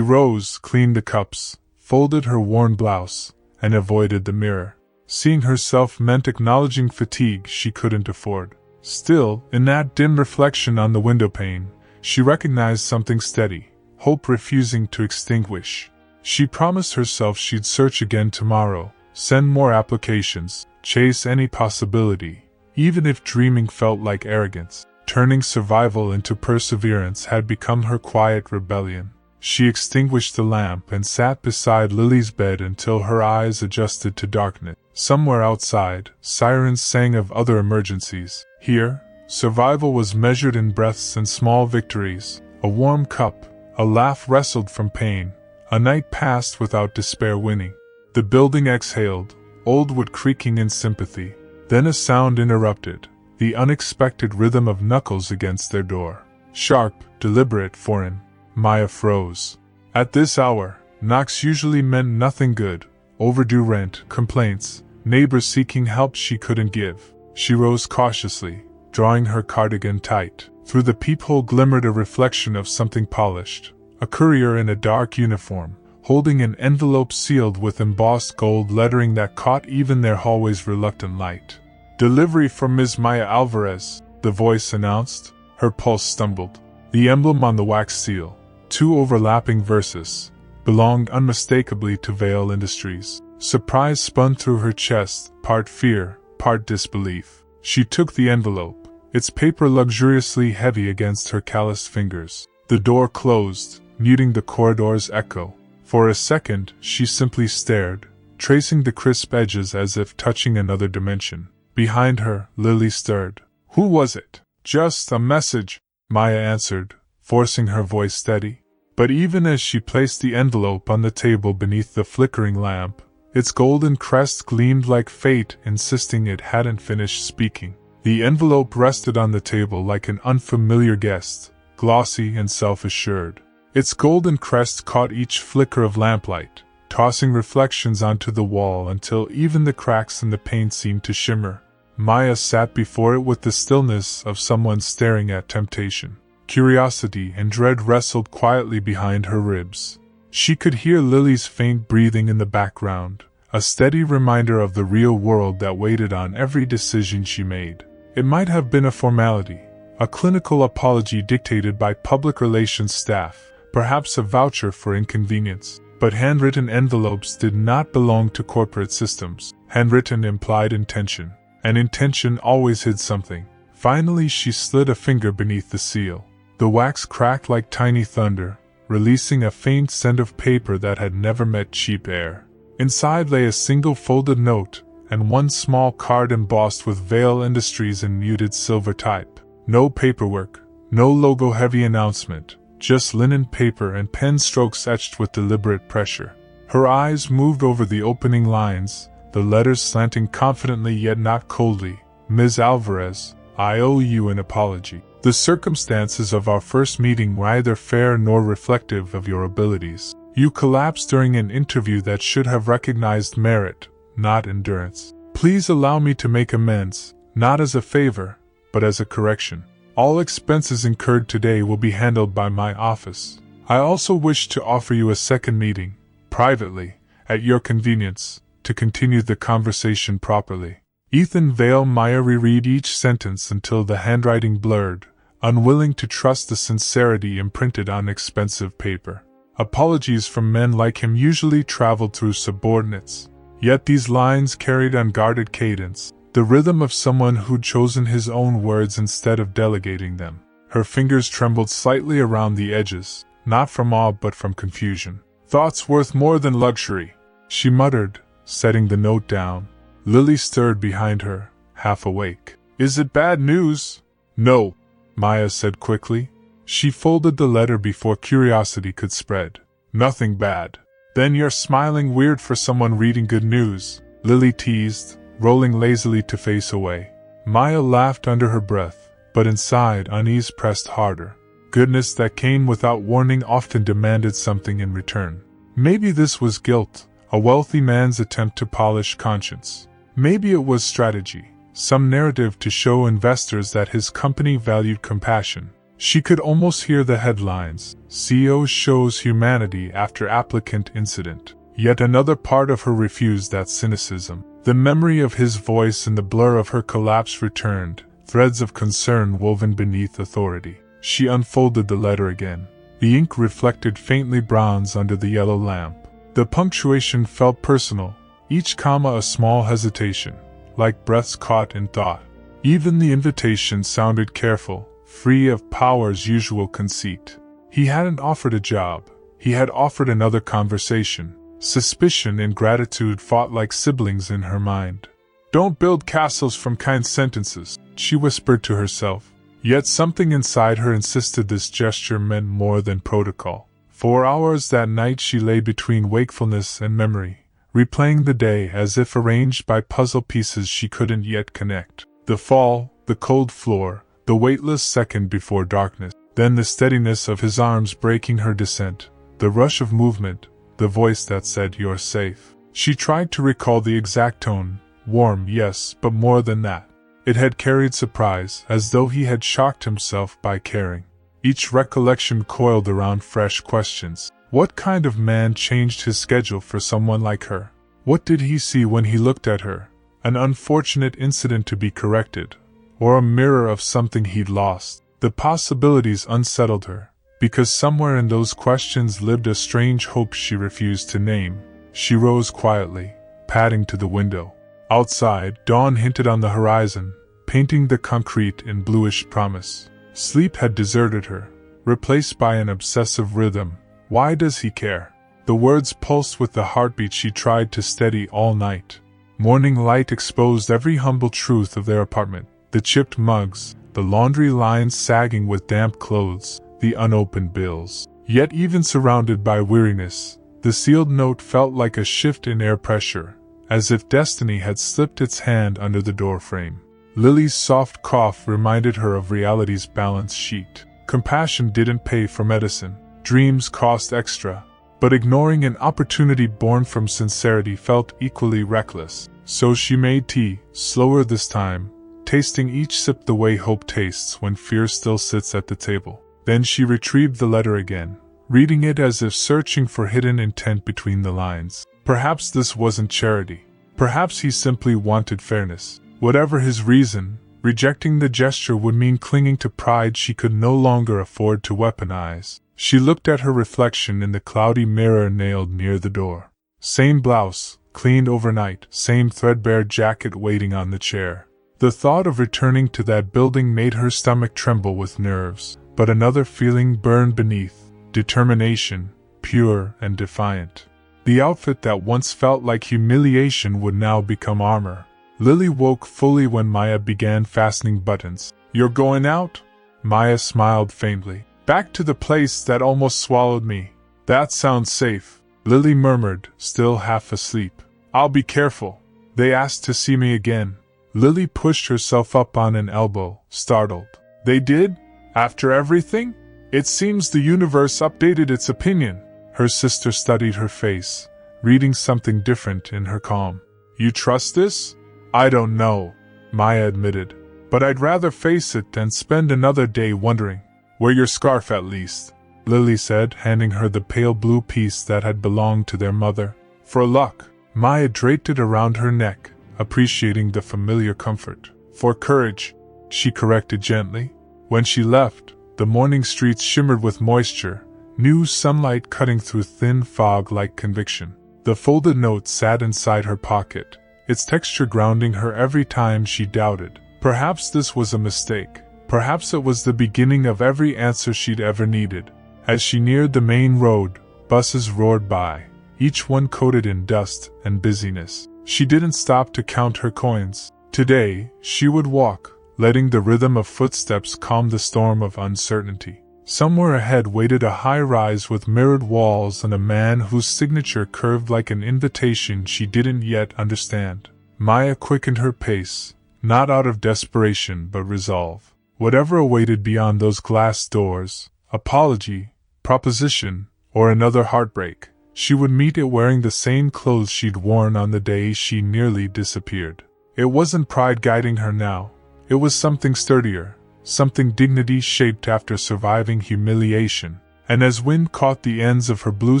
rose, cleaned the cups, folded her worn blouse, and avoided the mirror. Seeing herself meant acknowledging fatigue she couldn't afford. Still, in that dim reflection on the windowpane, she recognized something steady, hope refusing to extinguish. She promised herself she'd search again tomorrow, send more applications, chase any possibility, even if dreaming felt like arrogance. Turning survival into perseverance had become her quiet rebellion. She extinguished the lamp and sat beside Lily's bed until her eyes adjusted to darkness. Somewhere outside, sirens sang of other emergencies. Here, survival was measured in breaths and small victories. A warm cup, a laugh wrestled from pain. A night passed without despair winning. The building exhaled, old wood creaking in sympathy. Then a sound interrupted, the unexpected rhythm of knuckles against their door. Sharp, deliberate, foreign. Maya froze. At this hour, knocks usually meant nothing good. Overdue rent, complaints, neighbors seeking help she couldn't give. She rose cautiously, drawing her cardigan tight. Through the peephole glimmered a reflection of something polished. A courier in a dark uniform, holding an envelope sealed with embossed gold lettering that caught even their hallway's reluctant light. "Delivery from Ms. Maya Alvarez," the voice announced. Her pulse stumbled. The emblem on the wax seal, 2 overlapping verses, belonged unmistakably to Vale Industries. Surprise spun through her chest, part fear, part disbelief. She took the envelope, its paper luxuriously heavy against her calloused fingers. The door closed, muting the corridor's echo. For a second, she simply stared, tracing the crisp edges as if touching another dimension. Behind her, Lily stirred. "Who was it?" "Just a message," Maya answered, forcing her voice steady. But even as she placed the envelope on the table beneath the flickering lamp, its golden crest gleamed like fate insisting it hadn't finished speaking. The envelope rested on the table like an unfamiliar guest, glossy and self-assured. Its golden crest caught each flicker of lamplight, tossing reflections onto the wall until even the cracks in the paint seemed to shimmer. Maya sat before it with the stillness of someone staring at temptation. Curiosity and dread wrestled quietly behind her ribs. She could hear Lily's faint breathing in the background, a steady reminder of the real world that waited on every decision she made. It might have been a formality, a clinical apology dictated by public relations staff, perhaps a voucher for inconvenience. But handwritten envelopes did not belong to corporate systems. Handwritten implied intention, and intention always hid something. Finally, she slid a finger beneath the seal. The wax cracked like tiny thunder, releasing a faint scent of paper that had never met cheap air. Inside lay a single folded note, and one small card embossed with Vale Industries in muted silver type. No paperwork, no logo-heavy announcement, just linen paper and pen strokes etched with deliberate pressure. Her eyes moved over the opening lines, the letters slanting confidently yet not coldly. "Ms. Alvarez, I owe you an apology. The circumstances of our first meeting were neither fair nor reflective of your abilities. You collapsed during an interview that should have recognized merit, not endurance. Please allow me to make amends, not as a favor, but as a correction. All expenses incurred today will be handled by my office. I also wish to offer you a second meeting, privately, at your convenience, to continue the conversation properly." Ethan Vale Maya reread each sentence until the handwriting blurred, unwilling to trust the sincerity imprinted on expensive paper. Apologies from men like him usually traveled through subordinates. Yet these lines carried unguarded cadence, the rhythm of someone who'd chosen his own words instead of delegating them. Her fingers trembled slightly around the edges, not from awe but from confusion. "Thoughts worth more than luxury," she muttered, setting the note down. Lily stirred behind her, half awake. "Is it bad news?" "No," Maya said quickly. She folded the letter before curiosity could spread. "Nothing bad." "Then you're smiling weird for someone reading good news," Lily teased, rolling lazily to face away. Maya laughed under her breath, but inside unease pressed harder. Goodness that came without warning often demanded something in return. Maybe this was guilt, a wealthy man's attempt to polish conscience. Maybe it was strategy, some narrative to show investors that his company valued compassion. She could almost hear the headlines: CEO shows humanity after applicant incident. Yet another part of her refused that cynicism. The memory of his voice and the blur of her collapse returned, threads of concern woven beneath authority. She unfolded the letter again. The ink reflected faintly bronze under the yellow lamp. The punctuation felt personal, each comma a small hesitation, like breaths caught in thought. Even the invitation sounded careful, free of Power's usual conceit. He hadn't offered a job, he had offered another conversation. Suspicion and gratitude fought like siblings in her mind. "Don't build castles from kind sentences," she whispered to herself. Yet something inside her insisted this gesture meant more than protocol. For hours that night she lay between wakefulness and memory, replaying the day as if arranged by puzzle pieces she couldn't yet connect. The fall, the cold floor, the weightless second before darkness, then the steadiness of his arms breaking her descent, the rush of movement, the voice that said, "You're safe." She tried to recall the exact tone, warm, yes, but more than that. It had carried surprise, as though he had shocked himself by caring. Each recollection coiled around fresh questions. What kind of man changed his schedule for someone like her? What did he see when he looked at her? An unfortunate incident to be corrected, or a mirror of something he'd lost? The possibilities unsettled her, because somewhere in those questions lived a strange hope she refused to name. She rose quietly, padding to the window. Outside, dawn hinted on the horizon, painting the concrete in bluish promise. Sleep had deserted her, replaced by an obsessive rhythm. Why does he care? The words pulsed with the heartbeat she tried to steady all night. Morning light exposed every humble truth of their apartment. The chipped mugs, the laundry lines sagging with damp clothes, the unopened bills. Yet even surrounded by weariness, the sealed note felt like a shift in air pressure, as if destiny had slipped its hand under the doorframe. Lily's soft cough reminded her of reality's balance sheet. Compassion didn't pay for medicine. Dreams cost extra. But ignoring an opportunity born from sincerity felt equally reckless. So she made tea, slower this time, tasting each sip the way hope tastes when fear still sits at the table. Then she retrieved the letter again, reading it as if searching for hidden intent between the lines. Perhaps this wasn't charity. Perhaps he simply wanted fairness. Whatever his reason, rejecting the gesture would mean clinging to pride she could no longer afford to weaponize. She looked at her reflection in the cloudy mirror nailed near the door. Same blouse, cleaned overnight, same threadbare jacket waiting on the chair. The thought of returning to that building made her stomach tremble with nerves, but another feeling burned beneath: determination, pure and defiant. The outfit that once felt like humiliation would now become armor. Lily woke fully when Maya began fastening buttons. "You're going out?" Maya smiled faintly. "Back to the place that almost swallowed me." "That sounds safe," Lily murmured, still half asleep. "I'll be careful." "They asked to see me again." Lily pushed herself up on an elbow, startled. "They did? After everything?" "It seems the universe updated its opinion." Her sister studied her face, reading something different in her calm. "You trust this?" "I don't know," Maya admitted. "But I'd rather face it than spend another day wondering." "Wear your scarf at least," Lily said, handing her the pale blue piece that had belonged to their mother. "For luck." Maya draped it around her neck, appreciating the familiar comfort. "For courage," she corrected gently. When she left, the morning streets shimmered with moisture, new sunlight cutting through thin fog like conviction. The folded note sat inside her pocket, its texture grounding her every time she doubted. Perhaps this was a mistake. Perhaps it was the beginning of every answer she'd ever needed. As she neared the main road, buses roared by, each one coated in dust and busyness. She didn't stop to count her coins. Today, she would walk, letting the rhythm of footsteps calm the storm of uncertainty. Somewhere ahead waited a high-rise with mirrored walls and a man whose signature curved like an invitation she didn't yet understand. Maya quickened her pace, not out of desperation but resolve. Whatever awaited beyond those glass doors, apology, proposition, or another heartbreak, she would meet it wearing the same clothes she'd worn on the day she nearly disappeared. It wasn't pride guiding her now. It was something sturdier, something dignity shaped after surviving humiliation. And as wind caught the ends of her blue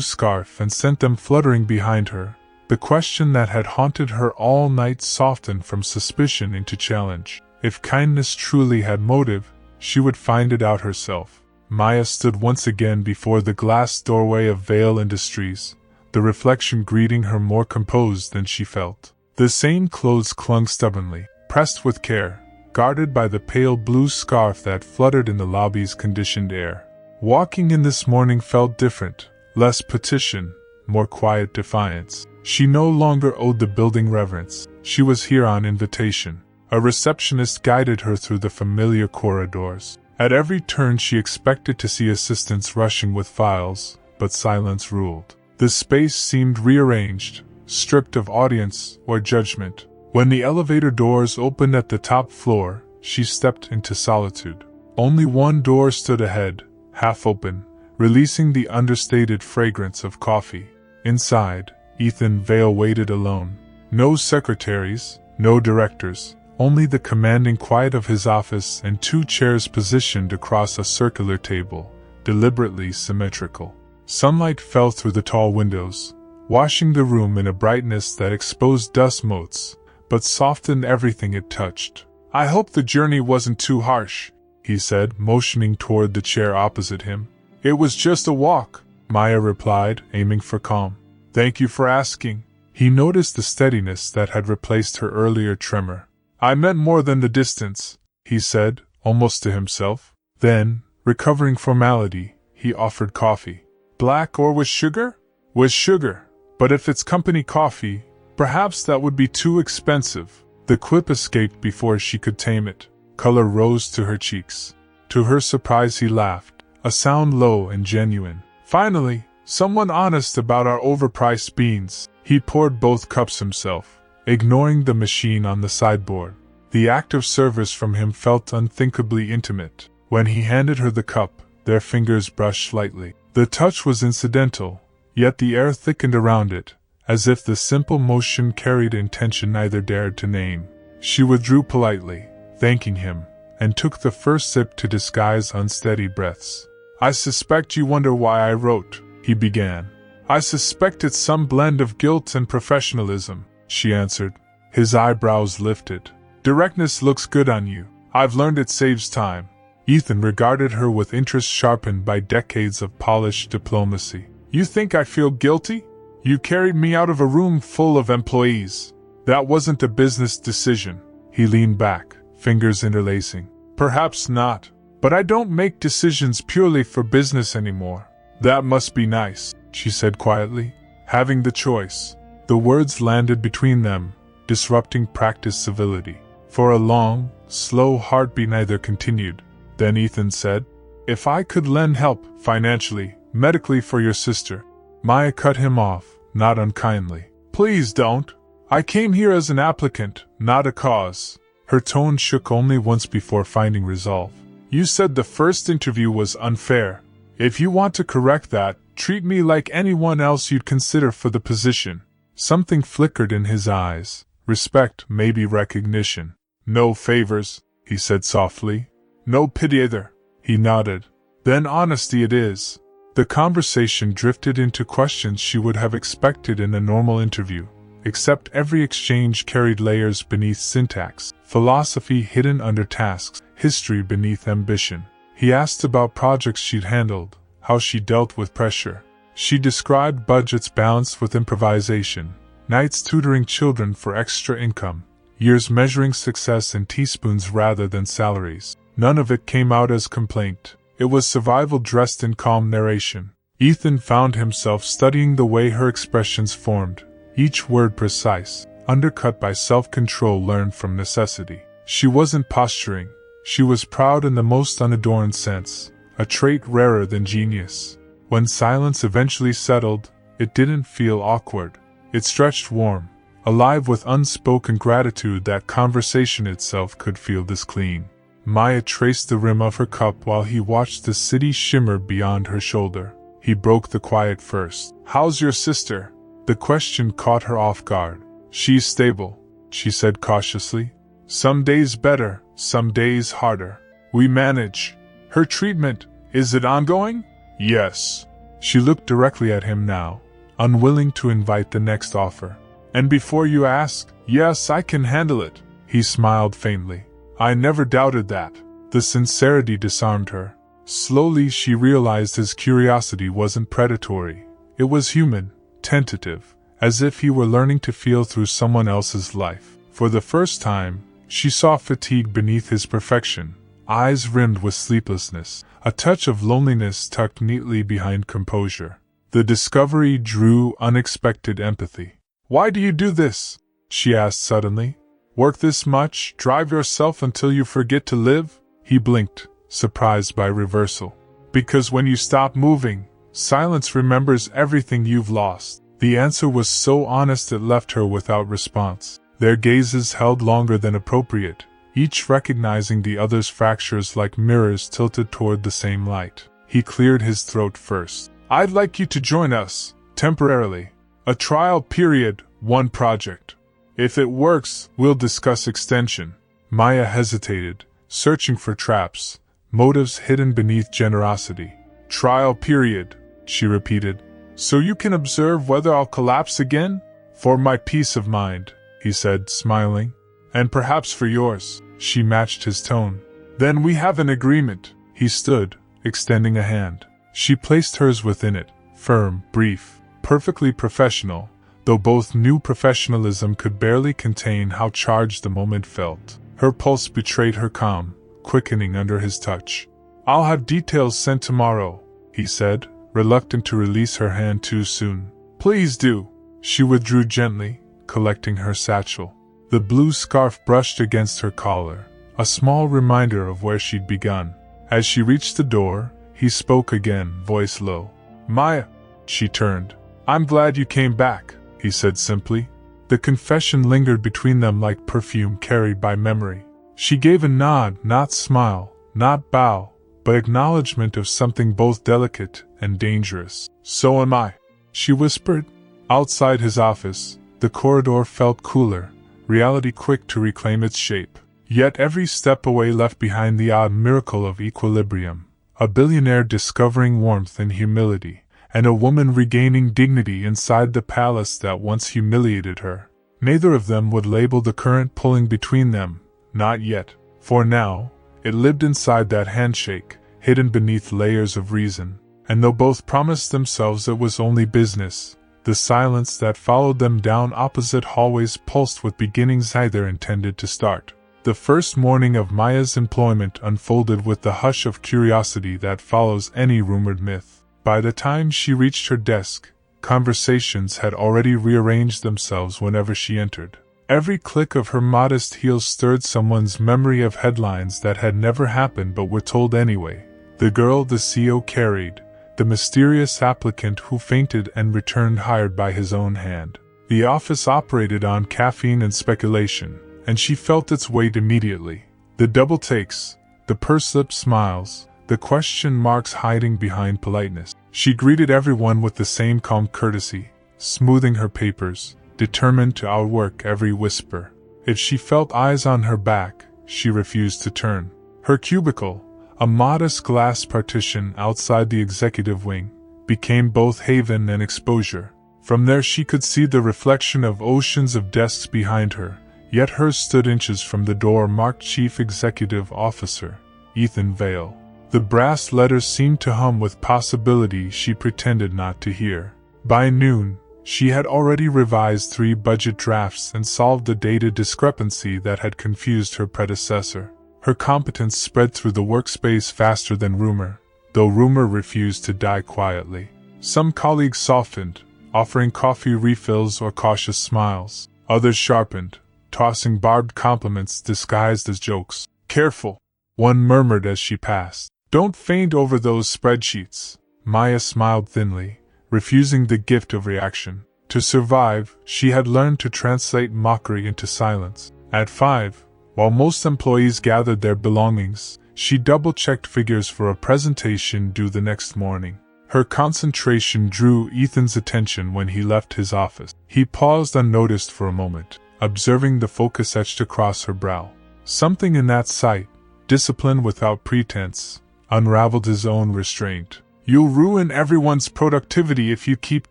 scarf and sent them fluttering behind her, the question that had haunted her all night softened from suspicion into challenge. If kindness truly had motive, she would find it out herself. Maya stood once again before the glass doorway of Vale Industries, the reflection greeting her more composed than she felt. The same clothes clung stubbornly, pressed with care, guarded by the pale blue scarf that fluttered in the lobby's conditioned air. Walking in this morning felt different, less petition, more quiet defiance. She no longer owed the building reverence. She was here on invitation. A receptionist guided her through the familiar corridors. At every turn she expected to see assistants rushing with files, but silence ruled. The space seemed rearranged, stripped of audience or judgment. When the elevator doors opened at the top floor, she stepped into solitude. Only one door stood ahead, half open, releasing the understated fragrance of coffee. Inside, Ethan Vale waited alone. No secretaries, no directors, only the commanding quiet of his office and two chairs positioned across a circular table, deliberately symmetrical. Sunlight fell through the tall windows, washing the room in a brightness that exposed dust motes, but softened everything it touched. "I hope the journey wasn't too harsh," he said, motioning toward the chair opposite him. "It was just a walk," Maya replied, aiming for calm. "Thank you for asking." He noticed the steadiness that had replaced her earlier tremor. "I meant more than the distance," he said, almost to himself. Then, recovering formality, he offered coffee. "Black or with sugar?" "With sugar. But if it's company coffee, perhaps that would be too expensive." The quip escaped before she could tame it. Color rose to her cheeks. To her surprise he laughed, a sound low and genuine. "Finally, someone honest about our overpriced beans." He poured both cups himself, ignoring the machine on the sideboard. The act of service from him felt unthinkably intimate. When he handed her the cup, their fingers brushed lightly. The touch was incidental, yet the air thickened around it, as if the simple motion carried intention neither dared to name. She withdrew politely, thanking him, and took the first sip to disguise unsteady breaths. "I suspect you wonder why I wrote," he began. "I suspect it's some blend of guilt and professionalism," she answered. His eyebrows lifted. "Directness looks good on you. I've learned it saves time." Ethan regarded her with interest sharpened by decades of polished diplomacy. "You think I feel guilty? You carried me out of a room full of employees. That wasn't a business decision." He leaned back, fingers interlacing. "Perhaps not. But I don't make decisions purely for business anymore." "That must be nice," she said quietly. "Having the choice." The words landed between them, disrupting practiced civility. For a long, slow heartbeat neither continued. Then Ethan said, "If I could lend help, financially, medically for your sister." Maya cut him off, not unkindly. "Please don't. I came here as an applicant, not a cause." Her tone shook only once before finding resolve. "You said the first interview was unfair. If you want to correct that, treat me like anyone else you'd consider for the position." Something flickered in his eyes. Respect, maybe recognition. "No favors," he said softly. "No pity either." He nodded. "Then honesty it is." The conversation drifted into questions she would have expected in a normal interview, except every exchange carried layers beneath syntax, philosophy hidden under tasks, history beneath ambition. He asked about projects she'd handled, how she dealt with pressure. She described budgets balanced with improvisation, nights tutoring children for extra income, years measuring success in teaspoons rather than salaries. None of it came out as complaint. It was survival dressed in calm narration. Ethan found himself studying the way her expressions formed, each word precise, undercut by self-control learned from necessity. She wasn't posturing. She was proud in the most unadorned sense, a trait rarer than genius. When silence eventually settled, it didn't feel awkward. It stretched warm, alive with unspoken gratitude that conversation itself could feel this clean. Maya traced the rim of her cup while he watched the city shimmer beyond her shoulder. He broke the quiet first. "How's your sister?" The question caught her off guard. "She's stable," she said cautiously. "Some days better, some days harder. We manage." "Her treatment, is it ongoing?" "Yes." She looked directly at him now, unwilling to invite the next offer. "And before you ask, yes, I can handle it." He smiled faintly. "I never doubted that." The sincerity disarmed her. Slowly she realized his curiosity wasn't predatory. It was human, tentative, as if he were learning to feel through someone else's life. For the first time, she saw fatigue beneath his perfection, eyes rimmed with sleeplessness, a touch of loneliness tucked neatly behind composure. The discovery drew unexpected empathy. "Why do you do this?" she asked suddenly. "Work this much, drive yourself until you forget to live?" He blinked, surprised by reversal. "Because when you stop moving, silence remembers everything you've lost." The answer was so honest it left her without response. Their gazes held longer than appropriate, each recognizing the other's fractures like mirrors tilted toward the same light. He cleared his throat first. "I'd like you to join us, temporarily. A trial period, one project. If it works, we'll discuss extension." Maya hesitated, searching for traps, motives hidden beneath generosity. "Trial period," she repeated. "So you can observe whether I'll collapse again?" "For my peace of mind," he said, smiling. "And perhaps for yours." She matched his tone. "Then we have an agreement." He stood, extending a hand. She placed hers within it, firm, brief, perfectly professional, though both knew professionalism could barely contain how charged the moment felt. Her pulse betrayed her calm, quickening under his touch. "I'll have details sent tomorrow," he said, reluctant to release her hand too soon. "Please do." She withdrew gently, collecting her satchel. The blue scarf brushed against her collar, a small reminder of where she'd begun. As she reached the door, he spoke again, voice low. "Maya." She turned. "I'm glad you came back," he said simply. The confession lingered between them like perfume carried by memory. She gave a nod, not smile, not bow, but acknowledgement of something both delicate and dangerous. "So am I," she whispered. Outside his office, the corridor felt cooler, reality quick to reclaim its shape. Yet every step away left behind the odd miracle of equilibrium. A billionaire discovering warmth in humility, and a woman regaining dignity inside the palace that once humiliated her. Neither of them would label the current pulling between them, not yet. For now, it lived inside that handshake, hidden beneath layers of reason. And though both promised themselves it was only business, the silence that followed them down opposite hallways pulsed with beginnings either intended to start. The first morning of Maya's employment unfolded with the hush of curiosity that follows any rumored myth. By the time she reached her desk, conversations had already rearranged themselves whenever she entered. Every click of her modest heels stirred someone's memory of headlines that had never happened but were told anyway. The girl the CEO carried, the mysterious applicant who fainted and returned hired by his own hand. The office operated on caffeine and speculation, and she felt its weight immediately. The double takes, the pursed-lipped smiles, the question marks hiding behind politeness. She greeted everyone with the same calm courtesy, smoothing her papers, determined to outwork every whisper. If she felt eyes on her back, she refused to turn. Her cubicle, a modest glass partition outside the executive wing, became both haven and exposure. From there she could see the reflection of oceans of desks behind her, yet hers stood inches from the door marked Chief Executive Officer, Ethan Vale. The brass letters seemed to hum with possibility she pretended not to hear. By noon, she had already revised 3 budget drafts and solved the data discrepancy that had confused her predecessor. Her competence spread through the workspace faster than rumor, though rumor refused to die quietly. Some colleagues softened, offering coffee refills or cautious smiles. Others sharpened, tossing barbed compliments disguised as jokes. "Careful," one murmured as she passed. "Don't faint over those spreadsheets." Maya smiled thinly, refusing the gift of reaction. To survive, she had learned to translate mockery into silence. At 5, While most employees gathered their belongings, she double-checked figures for a presentation due the next morning. Her concentration drew Ethan's attention when he left his office. He paused unnoticed for a moment, observing the focus etched across her brow. Something in that sight, discipline without pretense, unraveled his own restraint. "You'll ruin everyone's productivity if you keep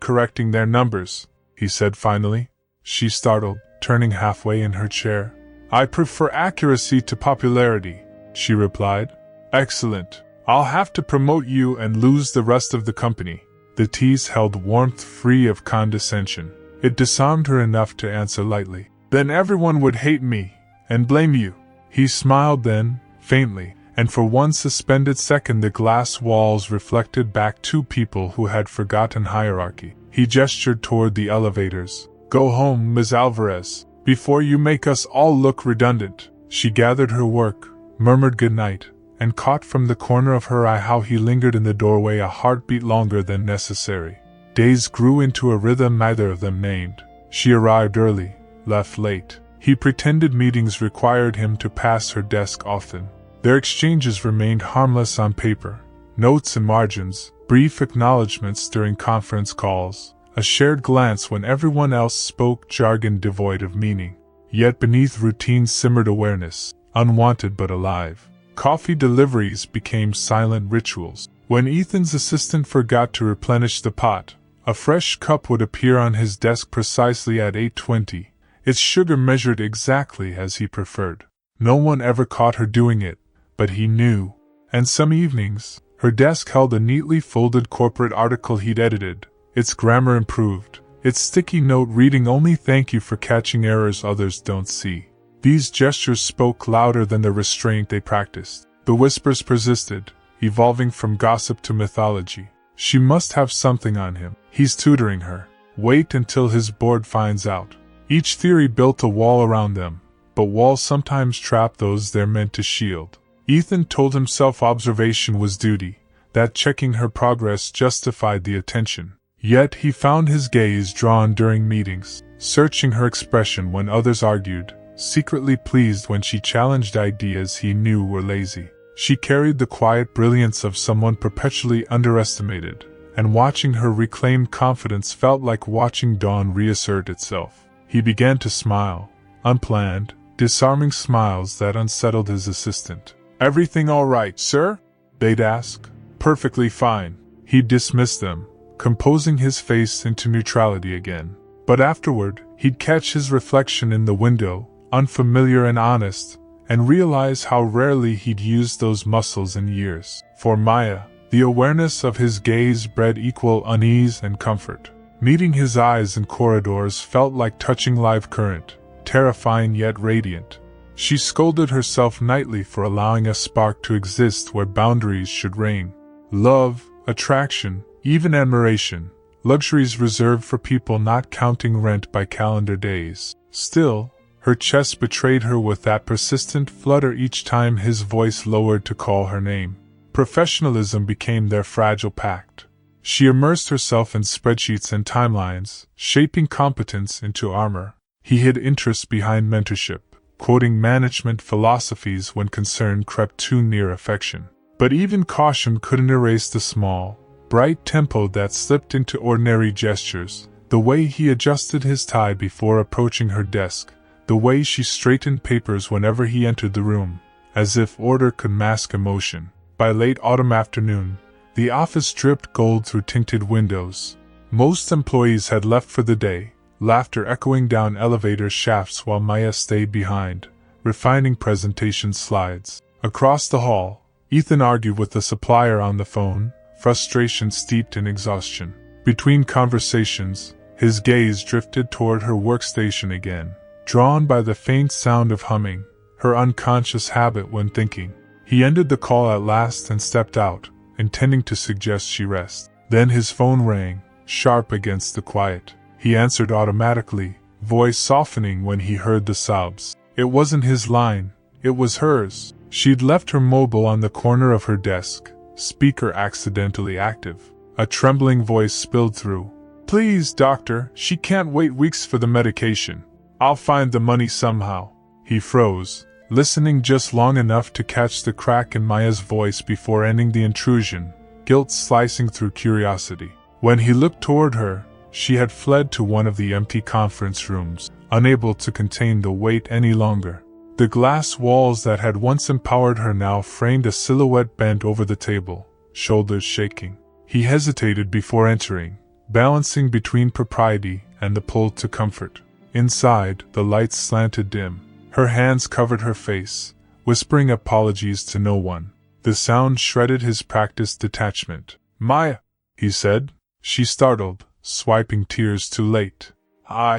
correcting their numbers," he said finally. She startled, turning halfway in her chair. "I prefer accuracy to popularity," she replied. "Excellent. I'll have to promote you and lose the rest of the company." The tease held warmth free of condescension. It disarmed her enough to answer lightly. "Then everyone would hate me, and blame you." He smiled then, faintly, and for one suspended second the glass walls reflected back two people who had forgotten hierarchy. He gestured toward the elevators. "Go home, Ms. Alvarez, before you make us all look redundant." She gathered her work, murmured goodnight, and caught from the corner of her eye how he lingered in the doorway a heartbeat longer than necessary. Days grew into a rhythm neither of them named. She arrived early, left late. He pretended meetings required him to pass her desk often. Their exchanges remained harmless on paper. Notes and margins, brief acknowledgments during conference calls, a shared glance when everyone else spoke jargon devoid of meaning. Yet beneath routine simmered awareness, unwanted but alive. Coffee deliveries became silent rituals. When Ethan's assistant forgot to replenish the pot, a fresh cup would appear on his desk precisely at 8:20, its sugar measured exactly as he preferred. No one ever caught her doing it, but he knew. And some evenings, her desk held a neatly folded corporate article he'd edited, its grammar improved, its sticky note reading only "Thank you for catching errors others don't see." These gestures spoke louder than the restraint they practiced. The whispers persisted, evolving from gossip to mythology. "She must have something on him. He's tutoring her. Wait until his board finds out." Each theory built a wall around them, but walls sometimes trap those they're meant to shield. Ethan told himself observation was duty, that checking her progress justified the attention. Yet he found his gaze drawn during meetings, searching her expression when others argued, secretly pleased when she challenged ideas he knew were lazy. She carried the quiet brilliance of someone perpetually underestimated, and watching her reclaimed confidence felt like watching dawn reassert itself. He began to smile, unplanned, disarming smiles that unsettled his assistant. "Everything all right, sir?" they'd ask. "Perfectly fine." He'd dismiss them, composing his face into neutrality again. But afterward, he'd catch his reflection in the window, unfamiliar and honest, and realize how rarely he'd used those muscles in years. For Maya, the awareness of his gaze bred equal unease and comfort. Meeting his eyes in corridors felt like touching live current, terrifying yet radiant. She scolded herself nightly for allowing a spark to exist where boundaries should reign. Love, attraction, even admiration, luxuries reserved for people not counting rent by calendar days. Still, her chest betrayed her with that persistent flutter each time his voice lowered to call her name. Professionalism became their fragile pact. She immersed herself in spreadsheets and timelines, shaping competence into armor. He hid interest behind mentorship, quoting management philosophies when concern crept too near affection. But even caution couldn't erase the small, bright tempo that slipped into ordinary gestures, the way he adjusted his tie before approaching her desk, the way she straightened papers whenever he entered the room, as if order could mask emotion. By late autumn afternoon, the office dripped gold through tinted windows. Most employees had left for the day, laughter echoing down elevator shafts while Maya stayed behind, refining presentation slides. Across the hall, Ethan argued with the supplier on the phone, frustration steeped in exhaustion. Between conversations, his gaze drifted toward her workstation again, drawn by the faint sound of humming, her unconscious habit when thinking. He ended the call at last and stepped out, intending to suggest she rest. Then his phone rang, sharp against the quiet. He answered automatically, voice softening when he heard the sobs. It wasn't his line, it was hers. She'd left her mobile on the corner of her desk, speaker accidentally active. A trembling voice spilled through. "Please, doctor, she can't wait weeks for the medication. I'll find the money somehow." He froze, listening just long enough to catch the crack in Maya's voice before ending the intrusion, guilt slicing through curiosity. When he looked toward her, she had fled to one of the empty conference rooms, unable to contain the weight any longer. The glass walls that had once empowered her now framed a silhouette bent over the table, shoulders shaking. He hesitated before entering, balancing between propriety and the pull to comfort. Inside, the lights slanted dim. Her hands covered her face, whispering apologies to no one. The sound shredded his practiced detachment. "Maya," he said. She startled, swiping tears too late.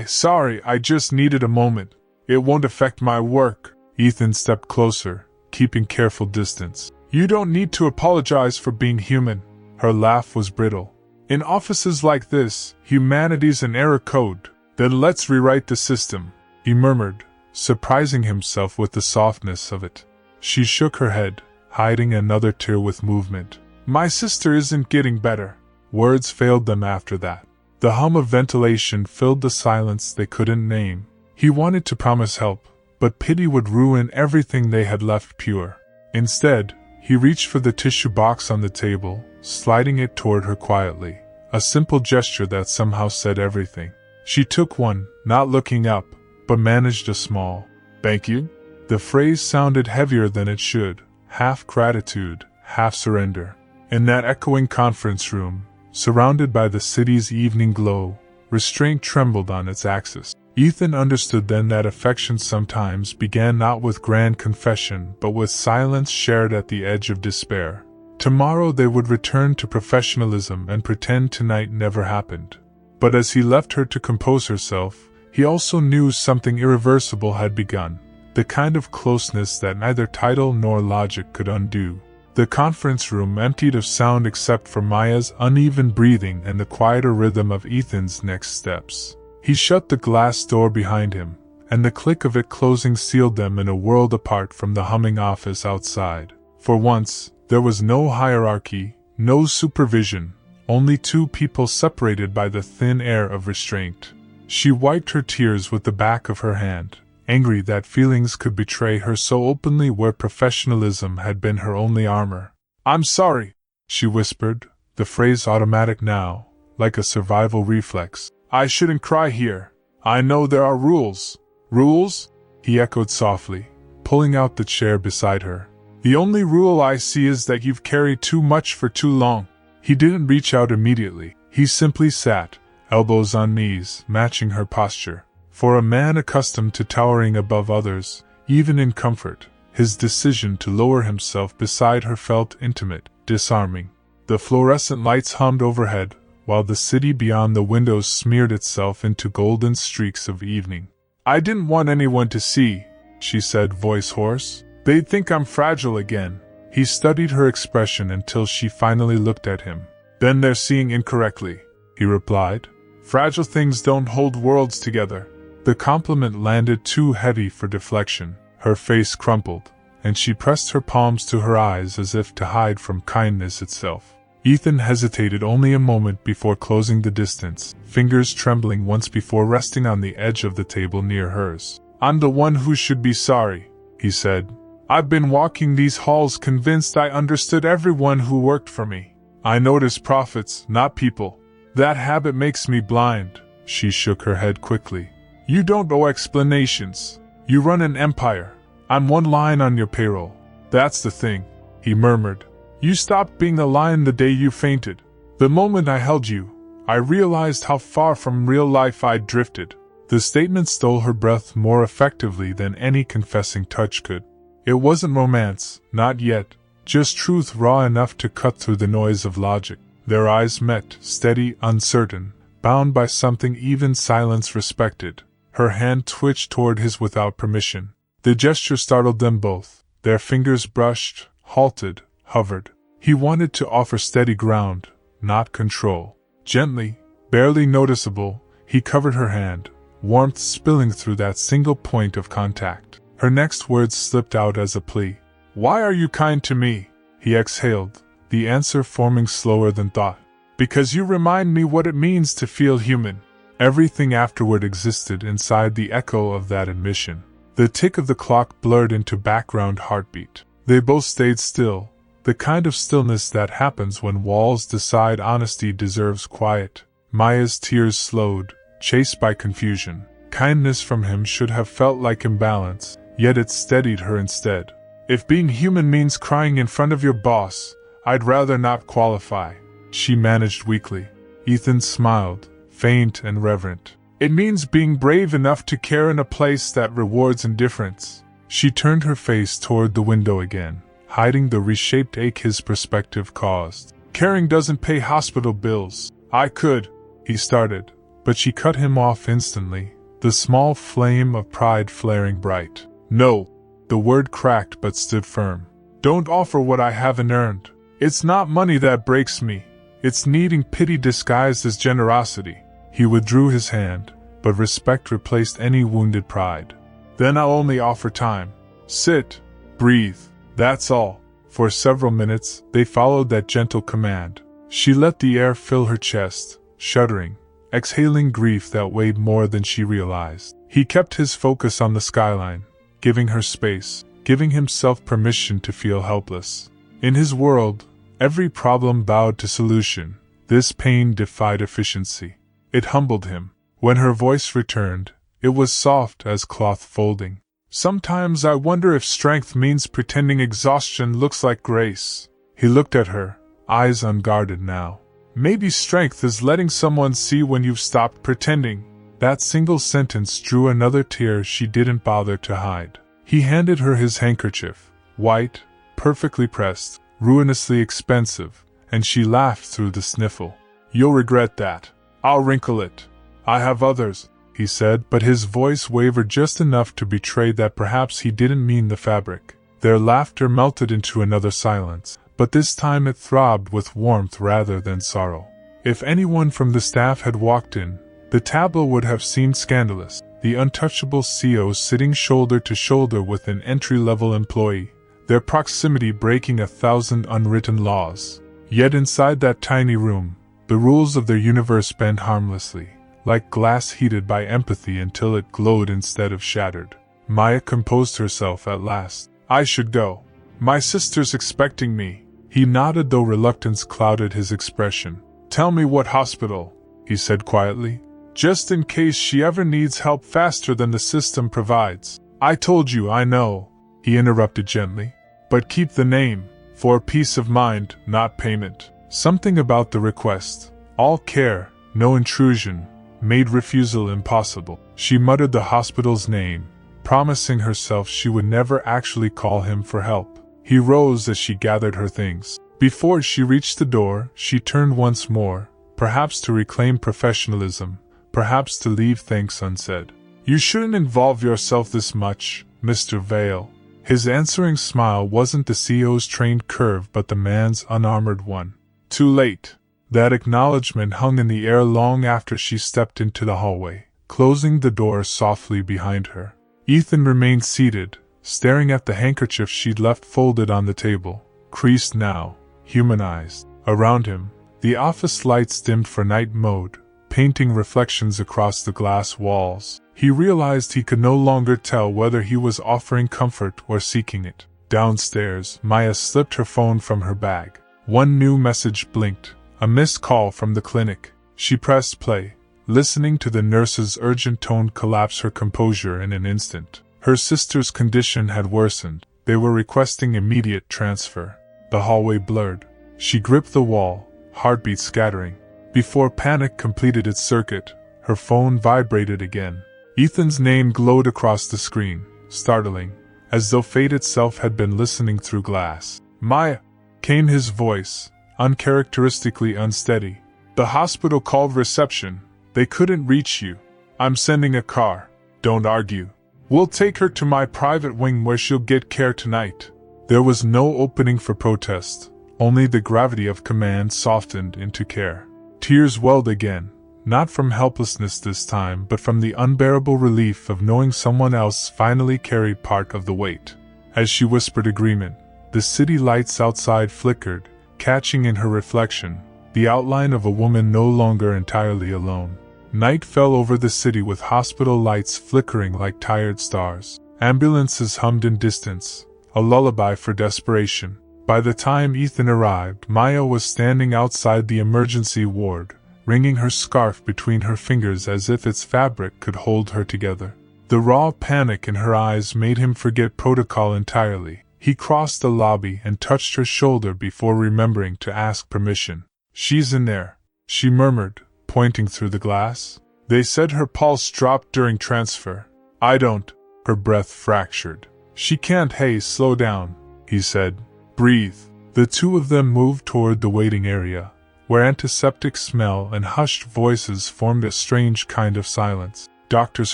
Sorry, I just needed a moment. It won't affect my work." Ethan stepped closer, keeping careful distance. "You don't need to apologize for being human." Her laugh was brittle. "In offices like this, humanity's an error code. Then let's rewrite the system," he murmured, surprising himself with the softness of it. She shook her head, hiding another tear with movement. "My sister isn't getting better." Words failed them after that. The hum of ventilation filled the silence they couldn't name. He wanted to promise help, but pity would ruin everything they had left pure. Instead, he reached for the tissue box on the table, sliding it toward her quietly, a simple gesture that somehow said everything. She took one, not looking up, but managed a small "thank you." The phrase sounded heavier than it should, half gratitude, half surrender. In that echoing conference room, surrounded by the city's evening glow, restraint trembled on its axis. Ethan understood then that affection sometimes began not with grand confession but with silence shared at the edge of despair. Tomorrow they would return to professionalism and pretend tonight never happened. But as he left her to compose herself, he also knew something irreversible had begun, the kind of closeness that neither title nor logic could undo. The conference room emptied of sound except for Maya's uneven breathing and the quieter rhythm of Ethan's next steps. He shut the glass door behind him, and the click of it closing sealed them in a world apart from the humming office outside. For once, there was no hierarchy, no supervision, only two people separated by the thin air of restraint. She wiped her tears with the back of her hand, angry that feelings could betray her so openly where professionalism had been her only armor. "I'm sorry," she whispered, the phrase automatic now, like a survival reflex. "I shouldn't cry here. I know there are rules." "Rules?" he echoed softly, pulling out the chair beside her. "The only rule I see is that you've carried too much for too long." He didn't reach out immediately. He simply sat, elbows on knees, matching her posture. For a man accustomed to towering above others, even in comfort, his decision to lower himself beside her felt intimate, disarming. The fluorescent lights hummed overhead, while the city beyond the windows smeared itself into golden streaks of evening. "I didn't want anyone to see," she said, voice hoarse. "They'd think I'm fragile again." He studied her expression until she finally looked at him. "Then they're seeing incorrectly," he replied. "Fragile things don't hold worlds together." The compliment landed too heavy for deflection. Her face crumpled, and she pressed her palms to her eyes as if to hide from kindness itself. Ethan hesitated only a moment before closing the distance, fingers trembling once before resting on the edge of the table near hers. "I'm the one who should be sorry," he said. "I've been walking these halls convinced I understood everyone who worked for me. I notice profits, not people. That habit makes me blind." She shook her head quickly. "You don't owe explanations. You run an empire. I'm one line on your payroll." "That's the thing," he murmured. "You stopped being a lion the day you fainted. The moment I held you, I realized how far from real life I'd drifted." The statement stole her breath more effectively than any confessing touch could. It wasn't romance, not yet, just truth raw enough to cut through the noise of logic. Their eyes met, steady, uncertain, bound by something even silence respected. Her hand twitched toward his without permission. The gesture startled them both. Their fingers brushed, halted, hovered. He wanted to offer steady ground, not control. Gently, barely noticeable, he covered her hand, warmth spilling through that single point of contact. Her next words slipped out as a plea. "Why are you kind to me?" He exhaled, the answer forming slower than thought. "Because you remind me what it means to feel human." Everything afterward existed inside the echo of that admission. The tick of the clock blurred into background heartbeat. They both stayed still, the kind of stillness that happens when walls decide honesty deserves quiet. Maya's tears slowed, chased by confusion. Kindness from him should have felt like imbalance, yet it steadied her instead. If being human means crying in front of your boss, I'd rather not qualify, she managed weakly. Ethan smiled, faint and reverent. It means being brave enough to care in a place that rewards indifference. She turned her face toward the window again, hiding the reshaped ache his perspective caused. Caring doesn't pay hospital bills. I could, he started, but she cut him off instantly, the small flame of pride flaring bright. No, the word cracked but stood firm. Don't offer what I haven't earned. It's not money that breaks me. It's needing pity disguised as generosity. He withdrew his hand, but respect replaced any wounded pride. Then I'll only offer time. Sit, breathe, that's all. For several minutes, they followed that gentle command. She let the air fill her chest, shuddering, exhaling grief that weighed more than she realized. He kept his focus on the skyline, giving her space, giving himself permission to feel helpless. In his world, every problem bowed to solution. This pain defied efficiency. It humbled him. When her voice returned, it was soft as cloth folding. Sometimes I wonder if strength means pretending exhaustion looks like grace. He looked at her, eyes unguarded now. Maybe strength is letting someone see when you've stopped pretending. That single sentence drew another tear she didn't bother to hide. He handed her his handkerchief, white, perfectly pressed, ruinously expensive, and she laughed through the sniffle. You'll regret that. I'll wrinkle it. I have others, he said, but his voice wavered just enough to betray that perhaps he didn't mean the fabric. Their laughter melted into another silence, but this time it throbbed with warmth rather than sorrow. If anyone from the staff had walked in, the tableau would have seemed scandalous. The untouchable CO sitting shoulder to shoulder with an entry-level employee, their proximity breaking 1,000 unwritten laws. Yet inside that tiny room, the rules of their universe bent harmlessly, like glass heated by empathy until it glowed instead of shattered. Maya composed herself at last. I should go. My sister's expecting me. He nodded though reluctance clouded his expression. Tell me what hospital, he said quietly. Just in case she ever needs help faster than the system provides. I told you I know, he interrupted gently. But keep the name, for peace of mind, not payment. Something about the request, all care, no intrusion, made refusal impossible. She muttered the hospital's name, promising herself she would never actually call him for help. He rose as she gathered her things. Before she reached the door, she turned once more, perhaps to reclaim professionalism, perhaps to leave thanks unsaid. You shouldn't involve yourself this much, Mr. Vale. His answering smile wasn't the CEO's trained curve but the man's unarmored one. Too late. That acknowledgement hung in the air long after she stepped into the hallway, closing the door softly behind her. Ethan remained seated, staring at the handkerchief she'd left folded on the table, creased now, humanized. Around him, the office lights dimmed for night mode, painting reflections across the glass walls. He realized he could no longer tell whether he was offering comfort or seeking it. Downstairs, Maya slipped her phone from her bag. One new message blinked, a missed call from the clinic. She pressed play, listening to the nurse's urgent tone collapse her composure in an instant. Her sister's condition had worsened. They were requesting immediate transfer. The hallway blurred. She gripped the wall, heartbeat scattering. Before panic completed its circuit, her phone vibrated again. Ethan's name glowed across the screen, startling, as though fate itself had been listening through glass. Maya, came his voice, uncharacteristically unsteady. The hospital called reception. They couldn't reach you. I'm sending a car. Don't argue. We'll take her to my private wing where she'll get care tonight. There was no opening for protest, only the gravity of command softened into care. Tears welled again, not from helplessness this time but from the unbearable relief of knowing someone else finally carried part of the weight. As she whispered agreement, the city lights outside flickered, catching in her reflection the outline of a woman no longer entirely alone. Night fell over the city with hospital lights flickering like tired stars. Ambulances hummed in distance, a lullaby for desperation. By the time Ethan arrived, Maya was standing outside the emergency ward, wringing her scarf between her fingers as if its fabric could hold her together. The raw panic in her eyes made him forget protocol entirely. He crossed the lobby and touched her shoulder before remembering to ask permission. "She's in there," she murmured, pointing through the glass. "They said her pulse dropped during transfer." "I don't." Her breath fractured. "She can't." "Hey, slow down," he said. "Breathe." The two of them moved toward the waiting area, where antiseptic smell and hushed voices formed a strange kind of silence. Doctors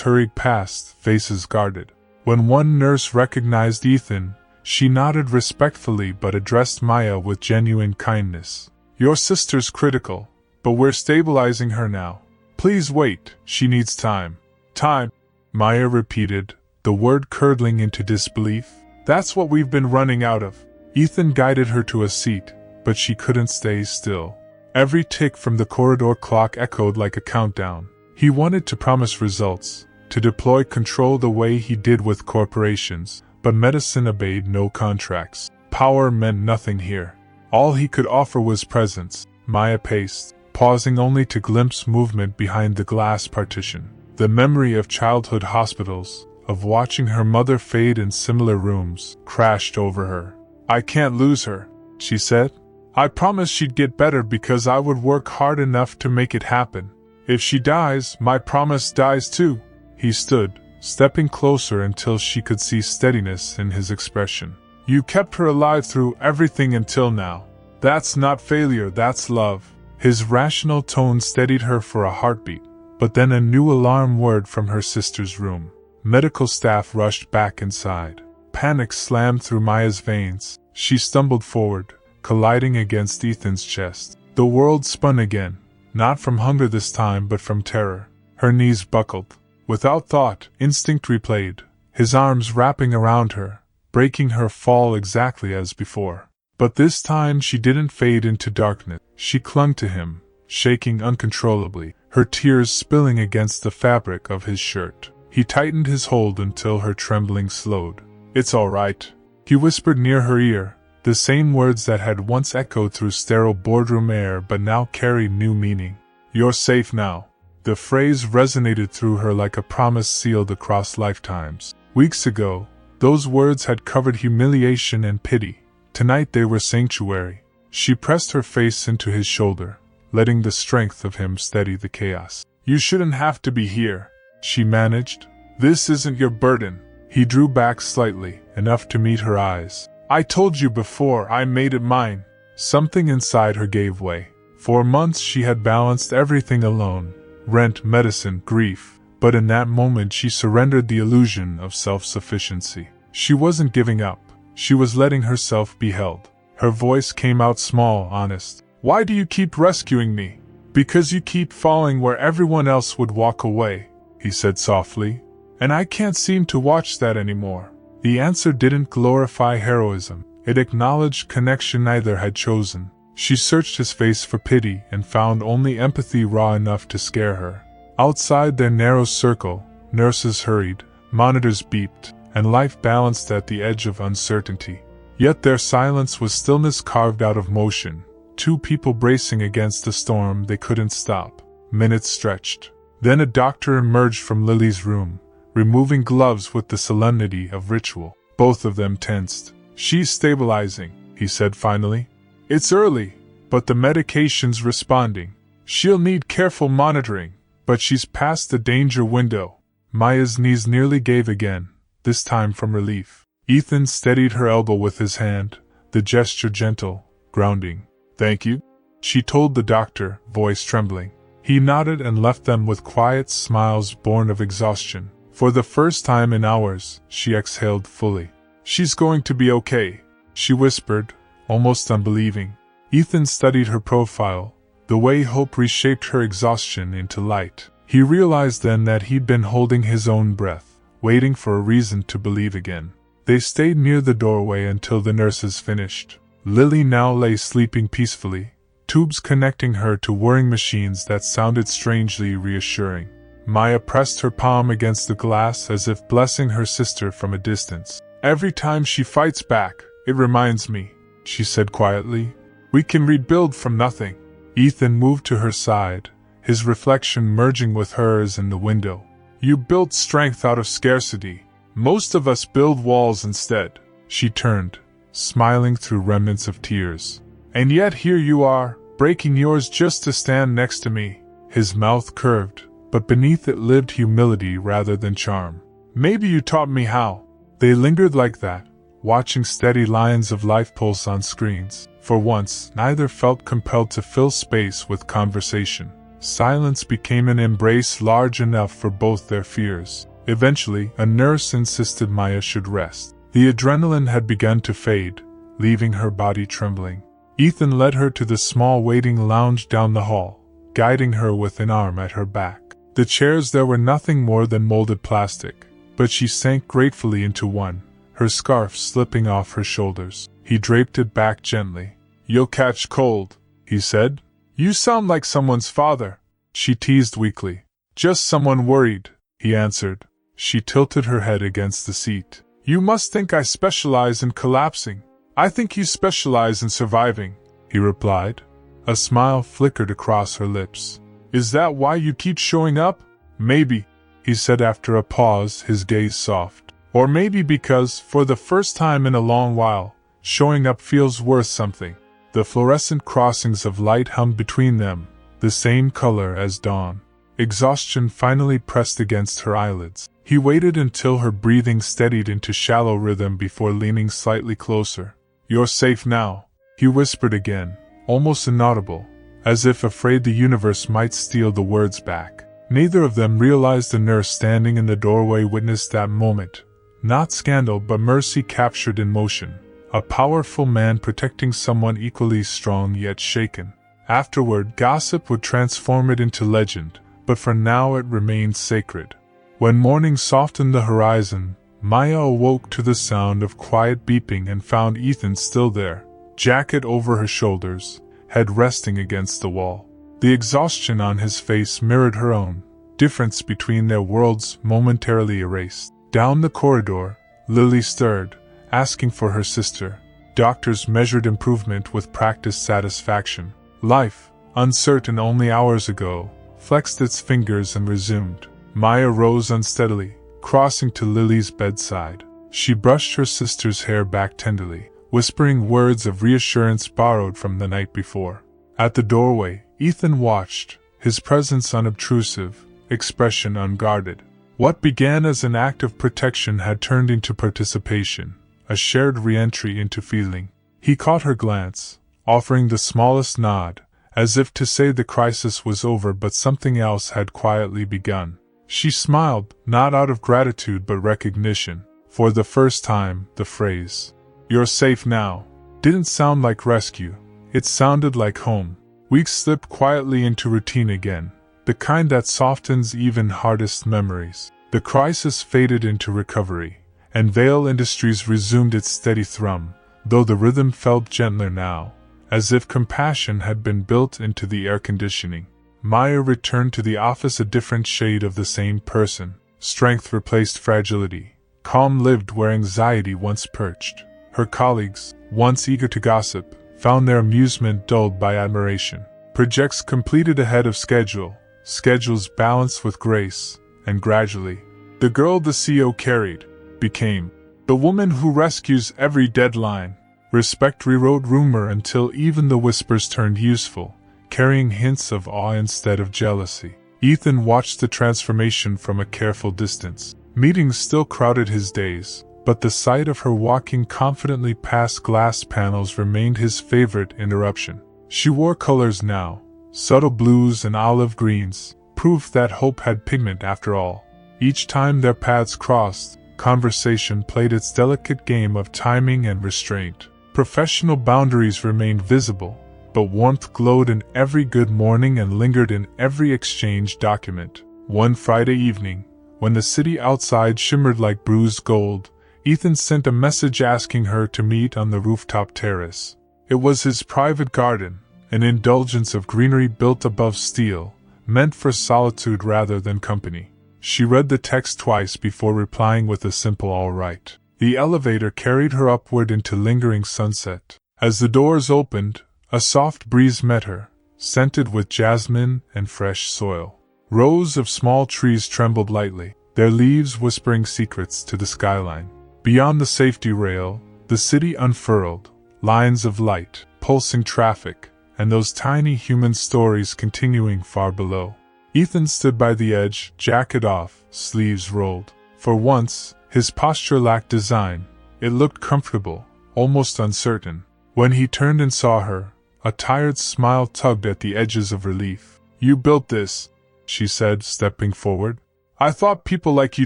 hurried past, faces guarded. When one nurse recognized Ethan, she nodded respectfully but addressed Maya with genuine kindness. "Your sister's critical, but we're stabilizing her now. Please wait, she needs time." "Time," Maya repeated, the word curdling into disbelief. "That's what we've been running out of." Ethan guided her to a seat, but she couldn't stay still. Every tick from the corridor clock echoed like a countdown. He wanted to promise results, to deploy control the way he did with corporations, but medicine obeyed no contracts. Power meant nothing here. All he could offer was presence. Maya paced, pausing only to glimpse movement behind the glass partition. The memory of childhood hospitals, of watching her mother fade in similar rooms, crashed over her. "I can't lose her," she said. "I promised she'd get better because I would work hard enough to make it happen. If she dies, my promise dies too." He stood, stepping closer until she could see steadiness in his expression. "You kept her alive through everything until now. That's not failure, that's love." His rational tone steadied her for a heartbeat, but then a new alarm word from her sister's room. Medical staff rushed back inside. Panic slammed through Maya's veins. She stumbled forward, colliding against Ethan's chest. The world spun again, not from hunger this time but from terror. Her knees buckled. Without thought, instinct replayed, his arms wrapping around her, breaking her fall exactly as before. But this time she didn't fade into darkness. She clung to him, shaking uncontrollably, her tears spilling against the fabric of his shirt. He tightened his hold until her trembling slowed. "It's all right," he whispered near her ear, the same words that had once echoed through sterile boardroom air but now carried new meaning. "You're safe now." The phrase resonated through her like a promise sealed across lifetimes. Weeks ago, those words had covered humiliation and pity. Tonight they were sanctuary. She pressed her face into his shoulder, letting the strength of him steady the chaos. "You shouldn't have to be here," she managed. "This isn't your burden." He drew back slightly, enough to meet her eyes. "I told you before, I made it mine." Something inside her gave way. For months she had balanced everything alone. Rent, medicine, grief. But in that moment she surrendered the illusion of self-sufficiency. She wasn't giving up. She was letting herself be held. Her voice came out small, honest. "Why do you keep rescuing me?" "Because you keep falling where everyone else would walk away," he said softly. "And I can't seem to watch that anymore." The answer didn't glorify heroism. It acknowledged connection neither had chosen. She searched his face for pity and found only empathy raw enough to scare her. Outside their narrow circle, nurses hurried, monitors beeped, and life balanced at the edge of uncertainty. Yet their silence was stillness carved out of motion, two people bracing against a storm they couldn't stop. Minutes stretched. Then a doctor emerged from Lily's room, removing gloves with the solemnity of ritual. Both of them tensed. "She's stabilizing," he said finally. "It's early, but the medication's responding. She'll need careful monitoring, but she's past the danger window." Maya's knees nearly gave again, this time from relief. Ethan steadied her elbow with his hand, the gesture gentle, grounding. "Thank you," she told the doctor, voice trembling. He nodded and left them with quiet smiles born of exhaustion. For the first time in hours, she exhaled fully. "She's going to be okay," she whispered, almost unbelieving. Ethan studied her profile, the way hope reshaped her exhaustion into light. He realized then that he'd been holding his own breath, waiting for a reason to believe again. They stayed near the doorway until the nurses finished. Lily now lay sleeping peacefully, tubes connecting her to whirring machines that sounded strangely reassuring. Maya pressed her palm against the glass as if blessing her sister from a distance. Every time she fights back, it reminds me, she said quietly. We can rebuild from nothing. Ethan moved to her side, his reflection merging with hers in the window. You built strength out of scarcity. Most of us build walls instead. She turned, smiling through remnants of tears. And yet here you are, breaking yours just to stand next to me. His mouth curved, but beneath it lived humility rather than charm. Maybe you taught me how. They lingered like that, watching steady lines of life pulse on screens. For once, neither felt compelled to fill space with conversation. Silence became an embrace large enough for both their fears. Eventually, a nurse insisted Maya should rest. The adrenaline had begun to fade, leaving her body trembling. Ethan led her to the small waiting lounge down the hall, guiding her with an arm at her back. The chairs there were nothing more than molded plastic, but she sank gratefully into one, her scarf slipping off her shoulders. He draped it back gently. You'll catch cold, he said. You sound like someone's father, she teased weakly. Just someone worried, he answered. She tilted her head against the seat. You must think I specialize in collapsing. I think you specialize in surviving, he replied. A smile flickered across her lips. Is that why you keep showing up? Maybe, he said after a pause, his gaze soft. Or maybe because, for the first time in a long while, showing up feels worth something. The fluorescent crossings of light hummed between them, the same color as dawn. Exhaustion finally pressed against her eyelids. He waited until her breathing steadied into shallow rhythm before leaning slightly closer. You're safe now, he whispered again, almost inaudible, as if afraid the universe might steal the words back. Neither of them realized the nurse standing in the doorway witnessed that moment. Not scandal but mercy captured in motion. A powerful man protecting someone equally strong yet shaken. Afterward, gossip would transform it into legend, but for now it remained sacred. When morning softened the horizon, Maya awoke to the sound of quiet beeping and found Ethan still there, jacket over her shoulders, head resting against the wall. The exhaustion on his face mirrored her own, difference between their worlds momentarily erased. Down the corridor, Lily stirred, asking for her sister. Doctors measured improvement with practiced satisfaction. Life, uncertain only hours ago, flexed its fingers and resumed. Maya rose unsteadily, crossing to Lily's bedside. She brushed her sister's hair back tenderly, whispering words of reassurance borrowed from the night before. At the doorway, Ethan watched, his presence unobtrusive, expression unguarded. What began as an act of protection had turned into participation, a shared re-entry into feeling. He caught her glance, offering the smallest nod, as if to say the crisis was over but something else had quietly begun. She smiled, not out of gratitude but recognition. For the first time, the phrase, "You're safe now," didn't sound like rescue. It sounded like home. Weeks slipped quietly into routine again, the kind that softens even hardest memories. The crisis faded into recovery, and Vale Industries resumed its steady thrum, though the rhythm felt gentler now, as if compassion had been built into the air conditioning. Maya returned to the office a different shade of the same person. Strength replaced fragility. Calm lived where anxiety once perched. Her colleagues, once eager to gossip, found their amusement dulled by admiration. Projects completed ahead of schedule, schedules balanced with grace, and gradually, the girl the CEO carried became the woman who rescues every deadline. Respect rewrote rumor until even the whispers turned useful, carrying hints of awe instead of jealousy. Ethan watched the transformation from a careful distance. Meetings still crowded his days, but the sight of her walking confidently past glass panels remained his favorite interruption. She wore colors now, subtle blues and olive greens, proof that hope had pigment after all. Each time their paths crossed, conversation played its delicate game of timing and restraint. Professional boundaries remained visible, but warmth glowed in every good morning and lingered in every exchange document. One Friday evening, when the city outside shimmered like bruised gold, Ethan sent a message asking her to meet on the rooftop terrace. It was his private garden, an indulgence of greenery built above steel, meant for solitude rather than company. She read the text twice before replying with a simple all right. The elevator carried her upward into lingering sunset. As the doors opened, a soft breeze met her, scented with jasmine and fresh soil. Rows of small trees trembled lightly, their leaves whispering secrets to the skyline. Beyond the safety rail, the city unfurled, lines of light, pulsing traffic, and those tiny human stories continuing far below. Ethan stood by the edge, jacket off, sleeves rolled. For once, his posture lacked design. It looked comfortable, almost uncertain. When he turned and saw her, a tired smile tugged at the edges of relief. "You built this," she said, stepping forward. "I thought people like you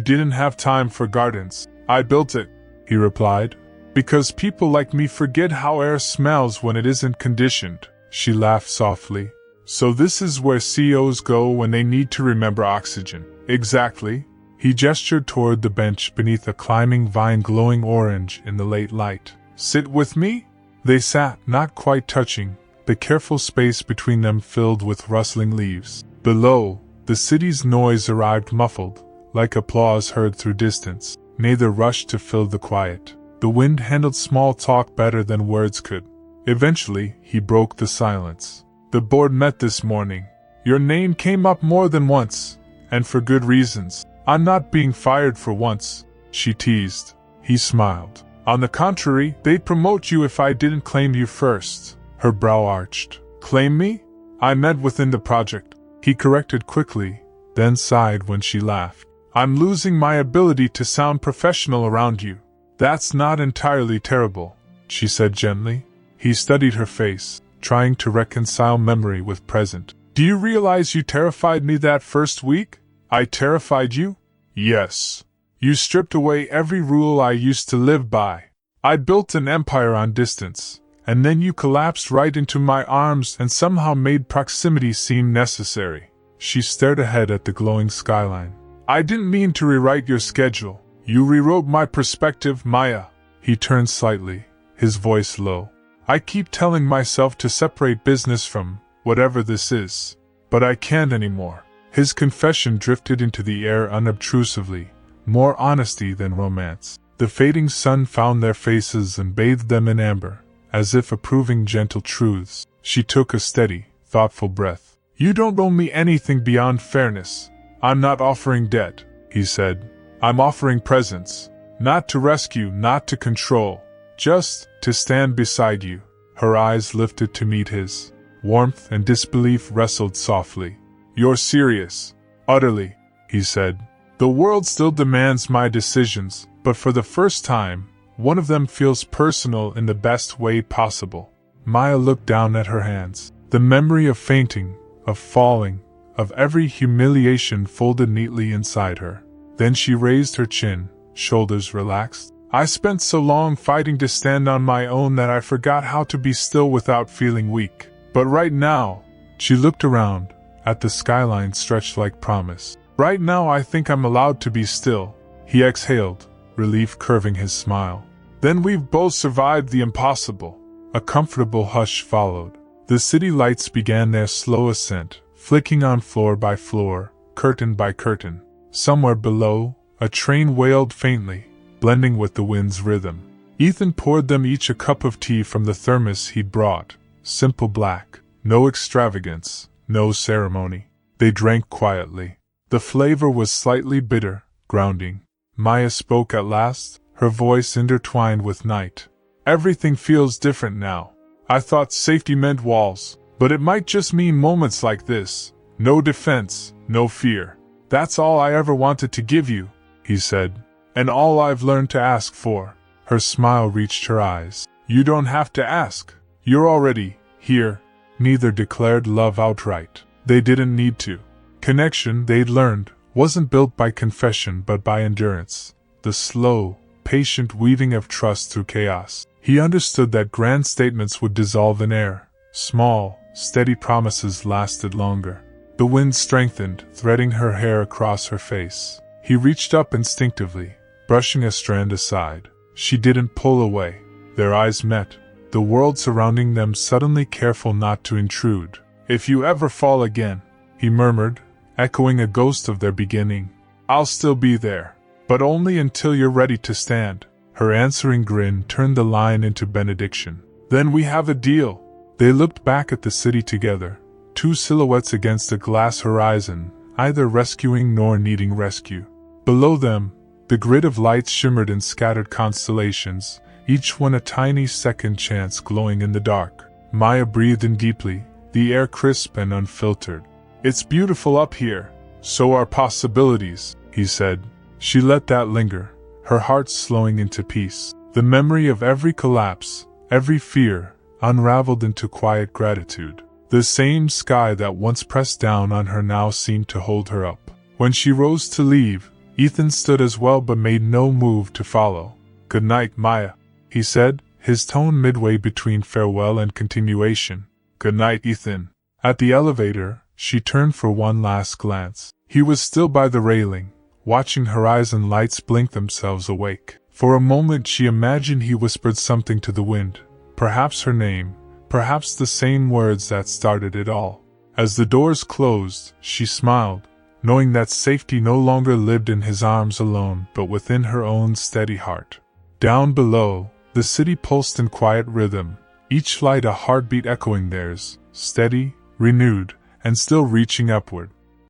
didn't have time for gardens." "I built it," he replied, "because people like me forget how air smells when it isn't conditioned." She laughed softly. "So this is where CEOs go when they need to remember oxygen." "Exactly." He gestured toward the bench beneath a climbing vine glowing orange in the late light. "Sit with me?" They sat, not quite touching, the careful space between them filled with rustling leaves. Below, the city's noise arrived muffled, like applause heard through distance. Neither rushed to fill the quiet. The wind handled small talk better than words could. Eventually, he broke the silence. "The board met this morning. Your name came up more than once, and for good reasons." "I'm not being fired for once," she teased. He smiled. "On the contrary, they'd promote you if I didn't claim you first." Her brow arched. "Claim me?" "I meant within the project." He corrected quickly, then sighed when she laughed. "I'm losing my ability to sound professional around you." "That's not entirely terrible," she said gently. He studied her face, trying to reconcile memory with present. "Do you realize you terrified me that first week?" "I terrified you?" "Yes. You stripped away every rule I used to live by. I built an empire on distance, and then you collapsed right into my arms and somehow made proximity seem necessary." She stared ahead at the glowing skyline. "I didn't mean to rewrite your schedule. You rewrote my perspective, Maya." He turned slightly, his voice low. "I keep telling myself to separate business from whatever this is, but I can't anymore." His confession drifted into the air unobtrusively, more honesty than romance. The fading sun found their faces and bathed them in amber, as if approving gentle truths. She took a steady, thoughtful breath. "You don't owe me anything beyond fairness. I'm not offering debt," he said. "I'm offering presence. Not to rescue, not to control. Just to stand beside you." Her eyes lifted to meet his. Warmth and disbelief wrestled softly. "You're serious?" "Utterly," he said. "The world still demands my decisions, but for the first time, one of them feels personal in the best way possible." Maya looked down at her hands. The memory of fainting, of falling, of every humiliation folded neatly inside her. Then she raised her chin, shoulders relaxed. "I spent so long fighting to stand on my own that I forgot how to be still without feeling weak. But right now," she looked around, at the skyline stretched like promise. "Right now I think I'm allowed to be still." He exhaled, relief curving his smile. "Then we've both survived the impossible." A comfortable hush followed. The city lights began their slow ascent, flicking on floor by floor, curtain by curtain. Somewhere below, a train wailed faintly, blending with the wind's rhythm. Ethan poured them each a cup of tea from the thermos he'd brought, simple black, no extravagance, no ceremony. They drank quietly. The flavor was slightly bitter, grounding. Maya spoke at last, her voice intertwined with night. "Everything feels different now. I thought safety meant walls, but it might just mean moments like this. No defense, no fear. That's all I ever wanted to give you," he said. "And all I've learned to ask for." Her smile reached her eyes. "You don't have to ask. You're already here." Neither declared love outright. They didn't need to. Connection, they'd learned, wasn't built by confession but by endurance. The slow, patient weaving of trust through chaos. He understood that grand statements would dissolve in air. Small, steady promises lasted longer. The wind strengthened, threading her hair across her face. He reached up instinctively, brushing a strand aside. She didn't pull away. Their eyes met, the world surrounding them suddenly careful not to intrude. "If you ever fall again," he murmured, echoing a ghost of their beginning. I'll still be there, but only until you're ready to stand. Her answering grin turned the line into benediction. Then we have a deal. They looked back at the city together, two silhouettes against a glass horizon, either rescuing nor needing rescue. Below them, the grid of lights shimmered in scattered constellations, each one a tiny second chance glowing in the dark. Maya breathed in deeply, the air crisp and unfiltered. It's beautiful up here. So are possibilities, he said. She let that linger, her heart slowing into peace. The memory of every collapse, every fear, unraveled into quiet gratitude. The same sky that once pressed down on her now seemed to hold her up. When she rose to leave, Ethan stood as well but made no move to follow. Good night, Maya, he said, his tone midway between farewell and continuation. Good night, Ethan. At the elevator, she turned for one last glance. He was still by the railing, watching horizon lights blink themselves awake. For a moment she imagined he whispered something to the wind, perhaps her name, perhaps the same words that started it all. As the doors closed, she smiled, knowing that safety no longer lived in his arms alone but within her own steady heart. Down below, the city pulsed in quiet rhythm, each light a heartbeat echoing theirs, steady, renewed, and still reaching upward.